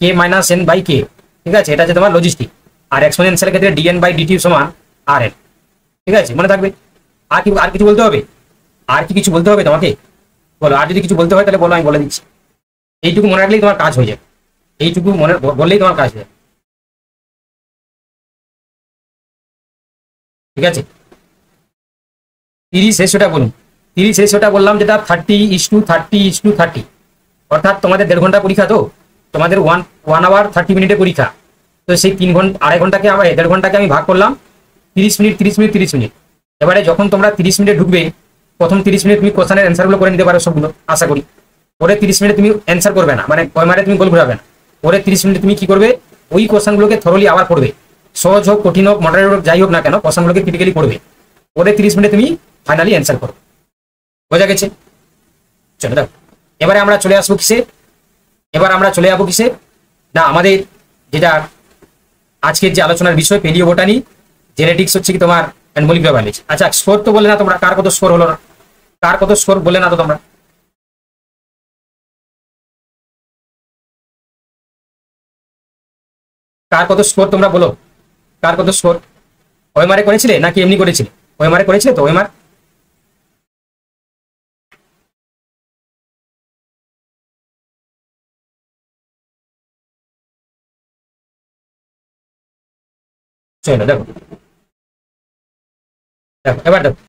K minus N by K, ঠিক আছে, এটা হচ্ছে তোমার লজিস্টিক। আর এক্সপোনেনশিয়ালের ক্ষেত্রে ডিএন বাই ডিটি সমান আর এন, ঠিক আছে, মনে থাকবে। আর কিছু বলতে হবে? আর কি কিছু বলতে হবে তোমাকে? বলো, আর যদি কিছু বলতে হয় তাহলে বলো, আমি বলে দিচ্ছি। এইটুকু মনে রাখলেই তোমার কাজ হয়ে যাবে, এইটুকু মনে বললেই তোমার কাজ হয়ে যাবে, ঠিক আছে। 30 রেশিওটা বলুন। 30 রেশিওটা বললাম যেটা 30:30:30, অর্থাৎ তোমাদের 1.5 ঘন্টা পরীক্ষা, তো তোমাদের 1 আওয়ার 30 মিনিটে পরীক্ষা। তো সেই 3 ঘন্টা 2.5 ঘন্টাকে আমার 1.5 ঘন্টাকে আমি ভাগ করলাম 30 মিনিট 30 মিনিট 30 মিনিট। এবারে যখন তোমরা 30 মিনিটে ঢুকবে, প্রথম 30 মিনিট তুমি কোশ্চেনের অ্যান্সারগুলো করে নিতে পারো সবগুলো, আশা করি। পরে 30 মিনিটে তুমি অ্যান্সার করবে না, মানে কয়মারে তুমি গোল ঘুরাবে না। পরে 30 মিনিটে তুমি কি করবে, ওই কোশ্চেনগুলোকে থরলি আবার পড়বে, সহজ হোক কঠিন হোক মডারেট হোক যাই হোক না কেন, কোশ্চেনগুলোকে ক্রিটিক্যালি পড়বে। পরে 30 মিনিটে তুমি ফাইনালি অ্যান্সার করো। বোঝা গেছে? চলো দেখো, এবারে আমরা চলে আসবো কিসে, এবার আমরা চলে যাবো কিসে না, আমাদের যেটা আজকের যে আলোচনার বিষয় পেলিও বোটানি, জেনেটিক্স হচ্ছে কি তোমার মলিকুলার বায়োলজি। আচ্ছা, স্কোর তো বলে না তোমরা, কার কত স্কোর হলো না, কার কত স্কোর বলে না তো তোমরা? কার কত স্কোর তোমরা বলো, কার কত স্কোর? ওএমআরে করেছিলে নাকি এমনি করেছিলে? ওএমআরে করেছিলে তো, ওএমআর? চলো দেখো, দেখো এবার দেখো